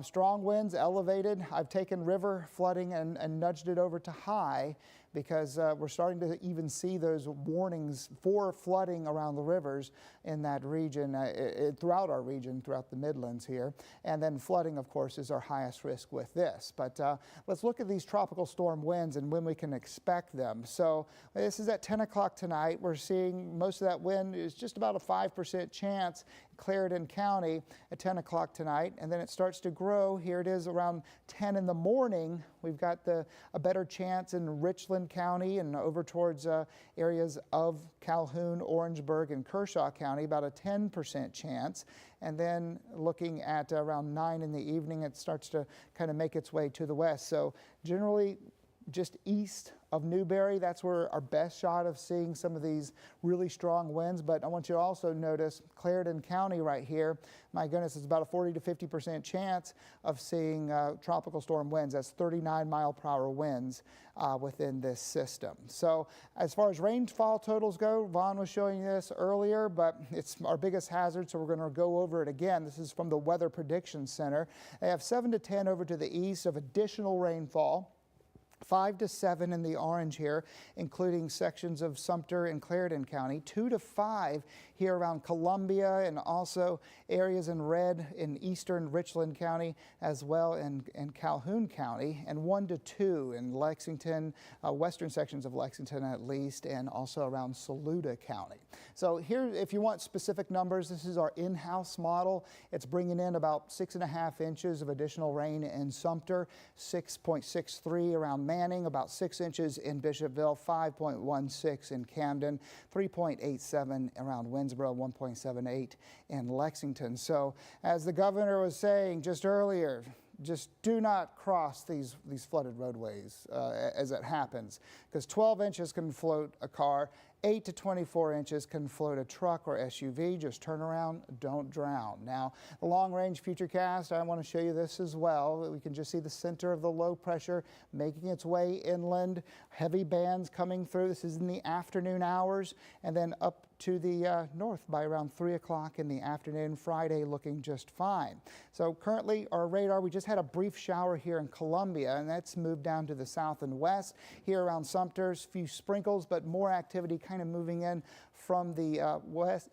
Strong winds, elevated. I've taken river flooding and nudged it over to high because we're starting to even see those warnings for flooding around the rivers in that region, throughout our region, throughout the Midlands here. And then flooding, of course, is our highest risk with this. But let's look at these tropical storm winds and when we can expect them. So this is at 10 o'clock tonight. We're seeing most of that wind is just about a 5% chance in Clarendon County at 10 o'clock tonight. And then it starts to grow. Here it is around 10 in the morning. We've got a better chance in Richland County and over towards areas of Calhoun, Orangeburg, and Kershaw County, about a 10% chance. And then looking at around 9 in the evening, it starts to kind of make its way to the west. So generally just east of Newberry, that's where our best shot of seeing some of these really strong winds. But I want you to also notice Clarendon County right here. My goodness, it's about a 40 to 50% chance of seeing tropical storm winds. That's 39-mile-per-hour winds within this system. So as far as rainfall totals go, Vaughn was showing this earlier, but it's our biggest hazard, so we're going to go over it again. This is from the Weather Prediction Center. They have 7 to 10 over to the east of additional rainfall. 5 to 7 in the orange here, including sections of Sumter and Clarendon County. 2 to 5 here around Columbia, and also areas in red in eastern Richland County, as well in Calhoun County, and 1 to 2 in Lexington, western sections of Lexington at least, and also around Saluda County. So here, if you want specific numbers, this is our in-house model. It's bringing in about 6.5 inches of additional rain in Sumter, 6.63 around Manning, about 6 inches in Bishopville, 5.16 in Camden, 3.87 around Winsboro, 1.78 in Lexington. So as the governor was saying just earlier, just do not cross these flooded roadways as it happens, because 12 inches can float a car, 8 to 24 inches can float a truck or SUV. Just turn around, don't drown. Now, the long-range futurecast, I want to show you this as well. We can just see the center of the low pressure making its way inland, heavy bands coming through. This is in the afternoon hours, and then up to the north by around 3 o'clock in the afternoon. Friday looking just fine. So currently our radar, we just had a brief shower here in Columbia, and that's moved down to the south and west. Here around Sumter's, few sprinkles, but more activity kind of moving in from the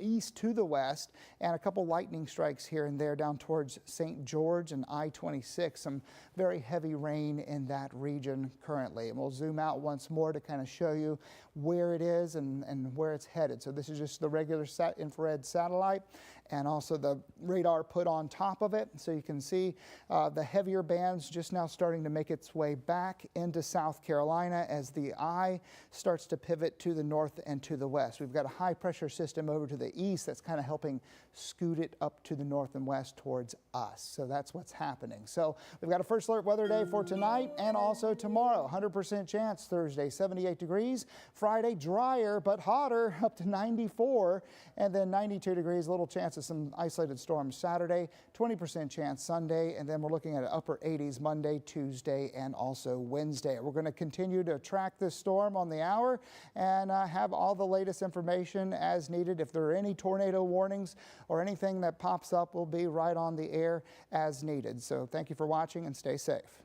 east to the west, and a couple lightning strikes here and there down towards St. George and I-26. Some very heavy rain in that region currently. And we'll zoom out once more to kind of show you where it is and where it's headed. So this is just the regular infrared satellite, and also the radar put on top of it. So you can see the heavier bands just now starting to make its way back into South Carolina as the eye starts to pivot to the north and to the west. We've got a high pressure system over to the east that's kind of helping scoot it up to the north and west towards us. So that's what's happening. So we've got a first alert weather day for tonight and also tomorrow. 100% chance Thursday, 78 degrees. Friday, drier but hotter, up to 94, and then 92 degrees. Little chance of some isolated storms Saturday, 20% chance Sunday, and then we're looking at upper 80s Monday, Tuesday, and also Wednesday. We're going to continue to track this storm on the hour and have all the latest information as needed. If there are any tornado warnings or anything that pops up, we'll be right on the air as needed. So thank you for watching and stay safe.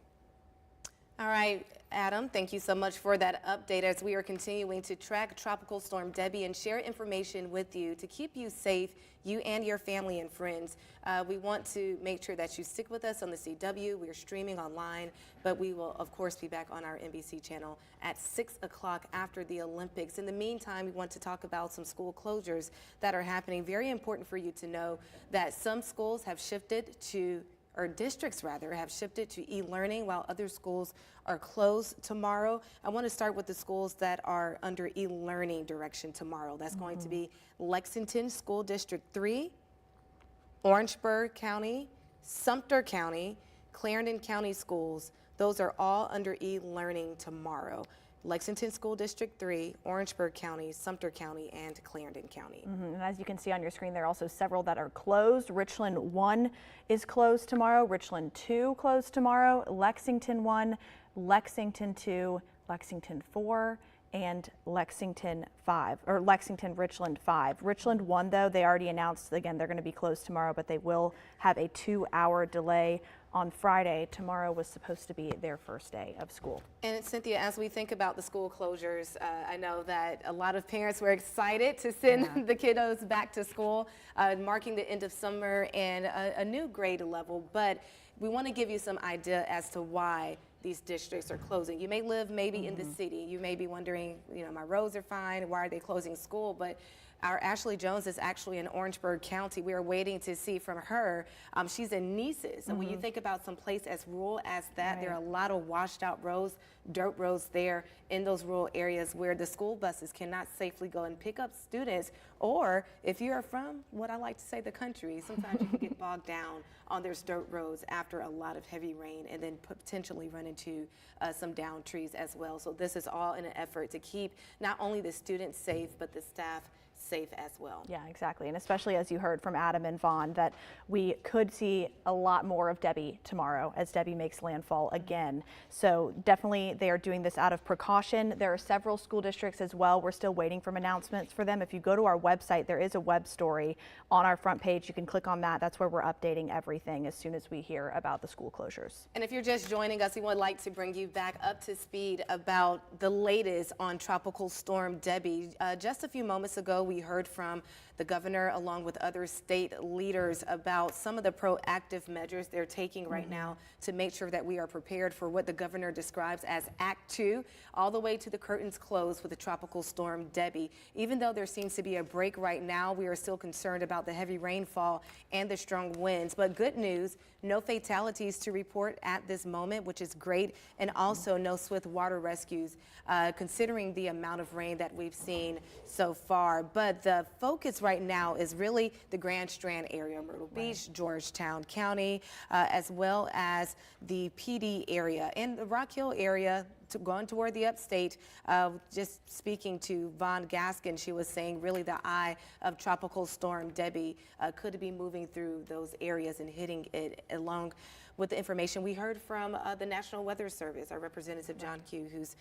All right, Adam, thank you so much for that update as we are continuing to track Tropical Storm Debby and share information with you to keep you safe, you and your family and friends. We want to make sure that you stick with us on the CW. We're streaming online, but we will, of course, be back on our NBC channel at 6 o'clock after the Olympics. In the meantime, we want to talk about some school closures that are happening. Very important for you to know that some schools have shifted to or districts rather, have shifted to e-learning while other schools are closed tomorrow. I want to start with the schools that are under e-learning direction tomorrow. That's going to be Lexington School District 3, Orangeburg County, Sumter County, Clarendon County Schools. Those are all under e-learning tomorrow. Lexington School District 3, Orangeburg County, Sumter County, and Clarendon County. And as you can see on your screen, there are also several that are closed. Richland 1 is closed tomorrow. Richland 2 closed tomorrow. Lexington 1, Lexington 2, Lexington 4, and Lexington 5, or Lexington Richland 5. Richland 1, though, they already announced, again, they're going to be closed tomorrow, but they will have a 2-hour delay on Friday. Tomorrow was supposed to be their first day of school. And Cynthia, as we think about the school closures, I know that a lot of parents were excited to send the kiddos back to school, marking the end of summer and a new grade level, but we want to give you some idea as to why these districts are closing. You may live maybe in the city. You may be wondering, you know, my roads are fine, why are they closing school? But our Ashley Jones is actually in Orangeburg County. We are waiting to see from her. She's in Nices. And when you think about some place as rural as that, there are a lot of washed out roads, dirt roads there in those rural areas where the school buses cannot safely go and pick up students. Or if you're from what I like to say, the country, sometimes you can get bogged down on those dirt roads after a lot of heavy rain and then potentially run into some downed trees as well. So this is all in an effort to keep not only the students safe, but the staff safe as well. Yeah, exactly. And especially as you heard from Adam and Vaughn, that we could see a lot more of Debby tomorrow as Debby makes landfall again. So definitely they are doing this out of precaution. There are several school districts as well. We're still waiting for announcements for them. If you go to our website, there is a web story on our front page. You can click on that. That's where we're updating everything as soon as we hear about the school closures. And if you're just joining us, we would like to bring you back up to speed about the latest on Tropical Storm Debby. Just a few moments ago, we heard from the governor along with other state leaders about some of the proactive measures they're taking right now to make sure that we are prepared for what the governor describes as Act 2, all the way to the curtains closed with the Tropical Storm Debby. Even though there seems to be a break right now, we are still concerned about the heavy rainfall and the strong winds. But good news, no fatalities to report at this moment, which is great, and also no swift water rescues, considering the amount of rain that we've seen so far. But the focus right now is really the Grand Strand area, Myrtle Beach, Georgetown County, as well as the PD area. In the Rock Hill area, going toward the upstate, just speaking to Von Gaskin, she was saying really the eye of Tropical Storm Debby could be moving through those areas and hitting it, along with the information we heard from the National Weather Service, our representative John Q, who's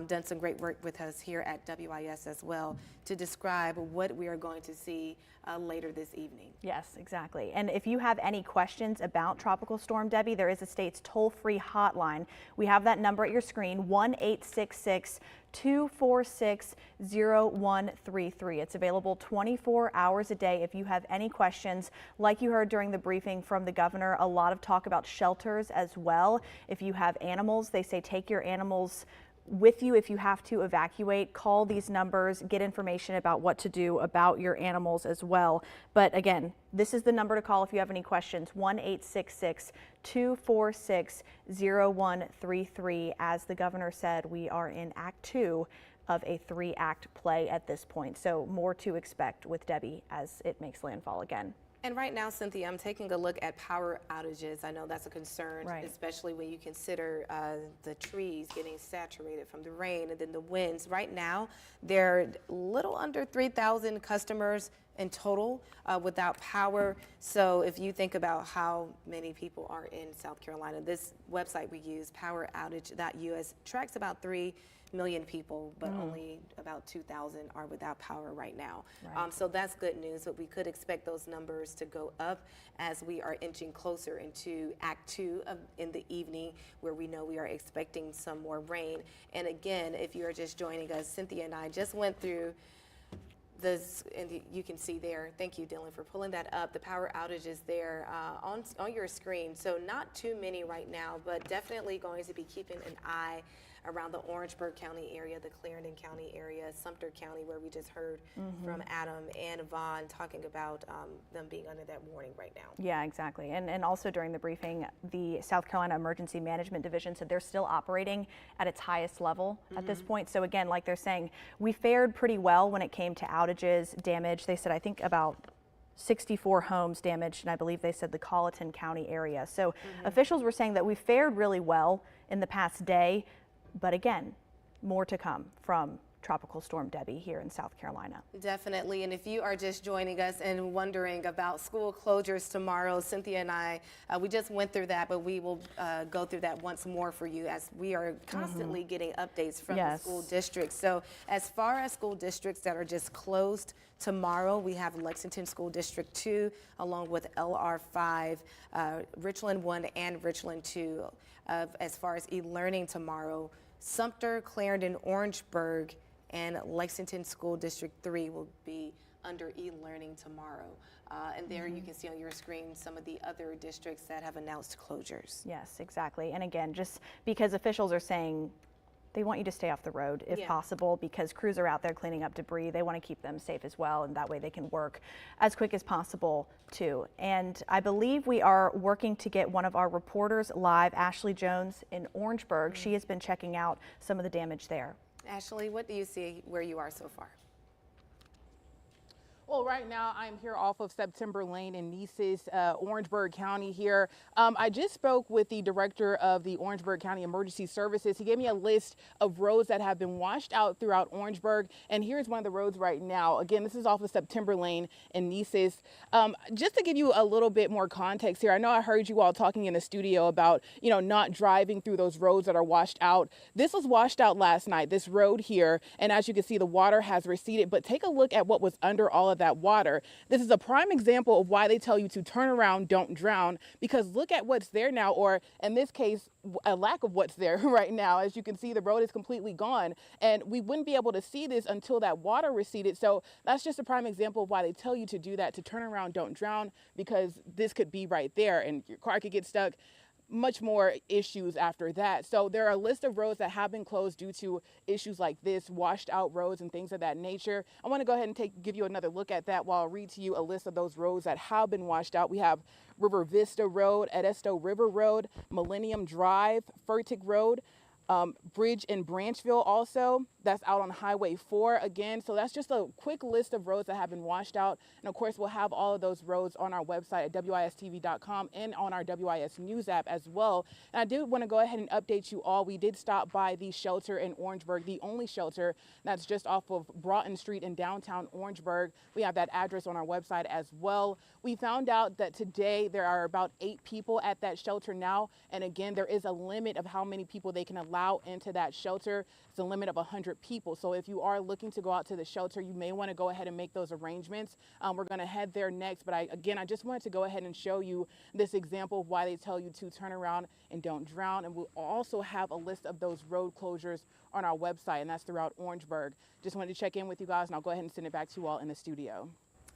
done some great work with us here at WIS as well, to describe what we are going to see later this evening. Yes, exactly. And if you have any questions about Tropical Storm Debby, there is a state's toll-free hotline. We have that number at your screen, 1-866-246-0133. It's available 24 hours a day if you have any questions. Like you heard during the briefing from the governor, a lot of talk about shelters as well. If you have animals, they say take your animals with you if you have to evacuate. Call these numbers, get information about what to do about your animals as well. But again, this is the number to call if you have any questions, 1-866-246-0133. As the governor said, we are in Act 2 of a 3-act play at this point. So more to expect with Debby as it makes landfall again. And right now, Cynthia, I'm taking a look at power outages. I know that's a concern, Right. especially when you consider the trees getting saturated from the rain and then the winds. Right now, there are a little under 3,000 customers in total without power. So if you think about how many people are in South Carolina, this website we use, poweroutage.us, tracks about 3 million people, but only about 2,000 are without power right now. Right. So that's good news, but we could expect those numbers to go up as we are inching closer into Act 2 in the evening, where we know we are expecting some more rain. And again, if you are just joining us, Cynthia and I just went through this, and you can see there, thank you, Dylan, for pulling that up, the power outages there on your screen. So not too many right now, but definitely going to be keeping an eye around the Orangeburg County area, the Clarendon County area, Sumter County, where we just heard from Adam and Vaughn talking about them being under that warning right now. Yeah, exactly. And also during the briefing, the South Carolina Emergency Management Division said they're still operating at its highest level at this point. So again, like they're saying, we fared pretty well when it came to outages, damage. They said, I think about 64 homes damaged, and I believe they said the Colleton County area. So officials were saying that we fared really well in the past day. But again, more to come from Tropical Storm Debby here in South Carolina. Definitely. And if you are just joining us and wondering about school closures tomorrow, Cynthia and I, we just went through that, but we will go through that once more for you, as we are constantly getting updates from the school districts. So as far as school districts that are just closed tomorrow, we have Lexington School District 2 along with LR5, Richland 1 and Richland 2. As far as e-learning tomorrow, Sumter, Clarendon, Orangeburg, and Lexington School District 3 will be under e-learning tomorrow. And there you can see on your screen some of the other districts that have announced closures. Yes, exactly. And again, just because officials are saying they want you to stay off the road if possible, because crews are out there cleaning up debris. They want to keep them safe as well, and that way they can work as quick as possible too. And I believe we are working to get one of our reporters live, Ashley Jones in Orangeburg. She has been checking out some of the damage there. Ashley, what do you see where you are so far? Well, right now I'm here off of September Lane in Nice's Orangeburg County here. I just spoke with the director of the Orangeburg County Emergency Services. He gave me a list of roads that have been washed out throughout Orangeburg, and here's one of the roads right now. Again, this is off of September Lane in Nice's. Just to give you a little bit more context here, I know I heard you all talking in the studio about, you know, not driving through those roads that are washed out. This was washed out last night, this road here, and as you can see, the water has receded, but take a look at what was under all of that water. This is a prime example of why they tell you to turn around, don't drown, because look at what's there now, or in this case, a lack of what's there right now. As you can see, the road is completely gone, and we wouldn't be able to see this until that water receded. So that's just a prime example of why they tell you to do that, to turn around, don't drown, because this could be right there and your car could get stuck. Much more issues after that. So there are a list of roads that have been closed due to issues like this, washed out roads and things of that nature. I want to go ahead and give you another look at that while I read to you a list of those roads that have been washed out. We have River Vista Road, Edisto River Road, Millennium Drive, Furtick Road, Bridge in Branchville also. That's out on Highway 4 again. So that's just a quick list of roads that have been washed out. And of course, we'll have all of those roads on our website at WISTV.com and on our WIS News app as well. And I did want to go ahead and update you all. We did stop by the shelter in Orangeburg, the only shelter that's just off of Broughton Street in downtown Orangeburg. We have that address on our website as well. We found out that today there are about 8 people at that shelter now. And again, there is a limit of how many people they can allow into that shelter. It's a limit of 100 people. So if you are looking to go out to the shelter, you may want to go ahead and make those arrangements. We're going to head there next. But I just wanted to go ahead and show you this example of why they tell you to turn around and don't drown. And we'll also have a list of those road closures on our website, and that's throughout Orangeburg. Just wanted to check in with you guys, and I'll go ahead and send it back to you all in the studio.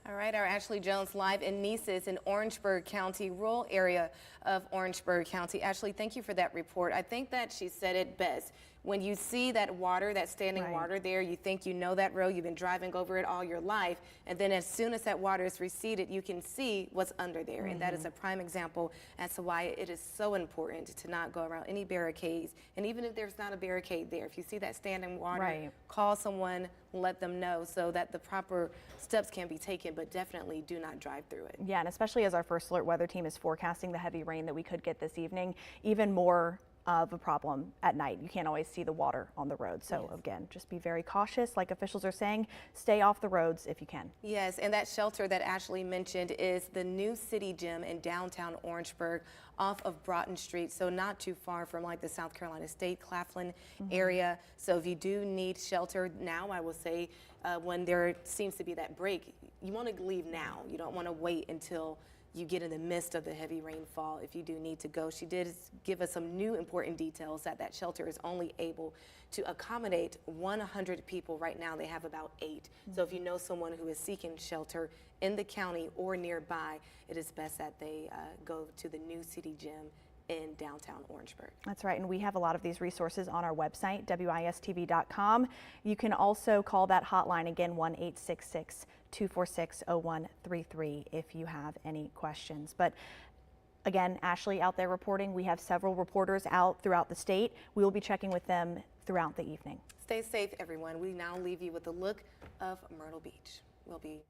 All right, our Ashley Jones live in Nice's in Orangeburg County, rural area of Orangeburg County. Ashley, thank you for that report. I think that she said it best. When you see that water, that standing water there, you think you know that road, you've been driving over it all your life, and then as soon as that water is receded, you can see what's under there. And that is a prime example as to why it is so important to not go around any barricades. And even if there's not a barricade there, if you see that standing water, call someone, let them know so that the proper steps can be taken, but definitely do not drive through it. Yeah, and especially as our first alert weather team is forecasting the heavy rain that we could get this evening, even more of a problem at night. You can't always see the water on the road. So again, just be very cautious. Like officials are saying, stay off the roads if you can. Yes, and that shelter that Ashley mentioned is the New City Gym in downtown Orangeburg off of Broughton Street, so not too far from like the South Carolina State, Claflin area. So if you do need shelter now, I will say when there seems to be that break, you want to leave now. You don't want to wait until you get in the midst of the heavy rainfall if you do need to go. She did give us some new important details that shelter is only able to accommodate 100 people. Right now they have about 8. So if you know someone who is seeking shelter in the county or nearby, it is best that they go to the New City Gym in downtown Orangeburg. That's right, and we have a lot of these resources on our website, WISTV.com. You can also call that hotline again, 1-866-246-0133 if you have any questions. But again, Ashley out there reporting. We have several reporters out throughout the state. We will be checking with them throughout the evening. Stay safe, everyone. We now leave you with a look of Myrtle Beach. We'll be